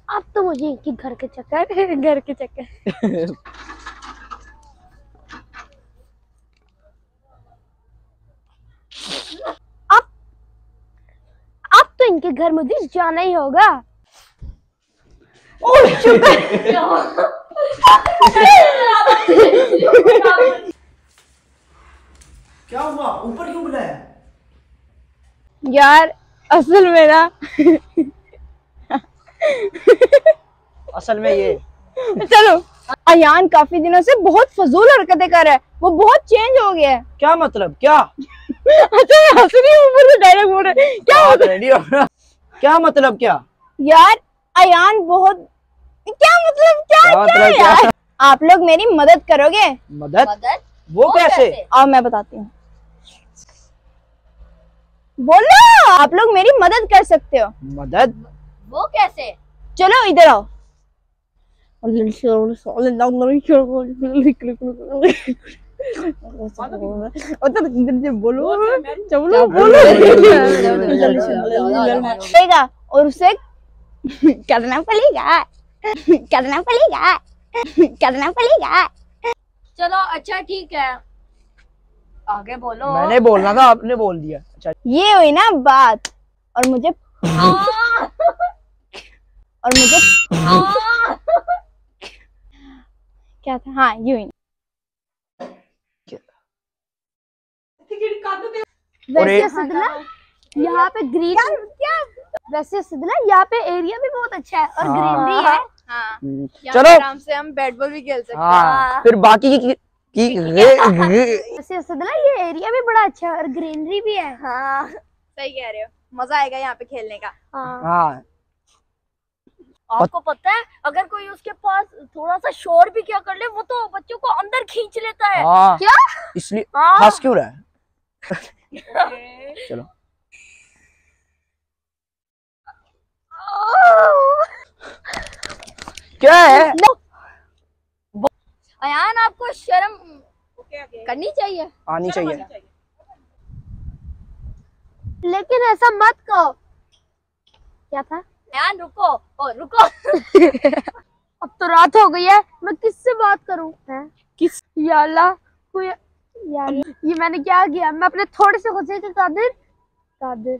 अब तो मुझे इनकी घर के चक्कर अब आपके घर मुझे जाना ही होगा। क्या हुआ, ऊपर क्यों बुलाया? यार असल में ना असल में ये चलो, अयान काफी दिनों से बहुत फजूल हरकतें कर रहा है, वो बहुत चेंज हो गया है। क्या मतलब? क्या अच्छा मैं हंस रही हूँ, ऊपर से डायरेक्ट बोल रहे हैं। क्या मतलब? क्या मतलब? क्या यार अयान बहुत, क्या मतलब? क्या मतलब? यार आप लोग मेरी मदद करोगे? मदद? वो कैसे? आओ मैं बताती हूँ। बोलो, आप लोग मेरी मदद कर सकते हो। मदद? वो कैसे? चलो इधर आओ। बोलो चलो बोलो और उसे करना पड़ेगा, करना पड़ेगा, करना पड़ेगा। चलो अच्छा ठीक है, आगे बोलो। मैंने बोलना था, आपने बोल दिया। अच्छा ये हुई ना बात। और मुझे और मुझे क्या था? हाँ ये हुई। वैसे सिदला यहाँ पे ग्रीन क्या? वैसे सिदला यहाँ पे एरिया भी बहुत अच्छा है और ग्रीनरी है। चलो आराम से हम बैट बॉल भी खेल सकते हैं। हाँ, फिर बाकी वैसे सिदला ये एरिया भी बड़ा अच्छा है और ग्रीनरी भी है। हाँ सही कह रहे हो, मजा आएगा यहाँ पे खेलने का। हाँ। आपको पता है अगर कोई उसके पास थोड़ा सा शोर भी क्या कर ले, वो तो बच्चों को अंदर खींच लेता है। हाँ, क्या? इसलिए हाँ। हंस क्यों रहा है? चलो क्या है? अयान आपको शर्म करनी चाहिए, आनी चाहिए। लेकिन ऐसा मत कहो। क्या था? अयान रुको, ओ रुको। अब तो रात हो गई है, मैं किससे बात करूं? किस? या अल्लाह, कोई यार ये मैंने क्या किया? मैं अपने थोड़े से गुस्से के कादिर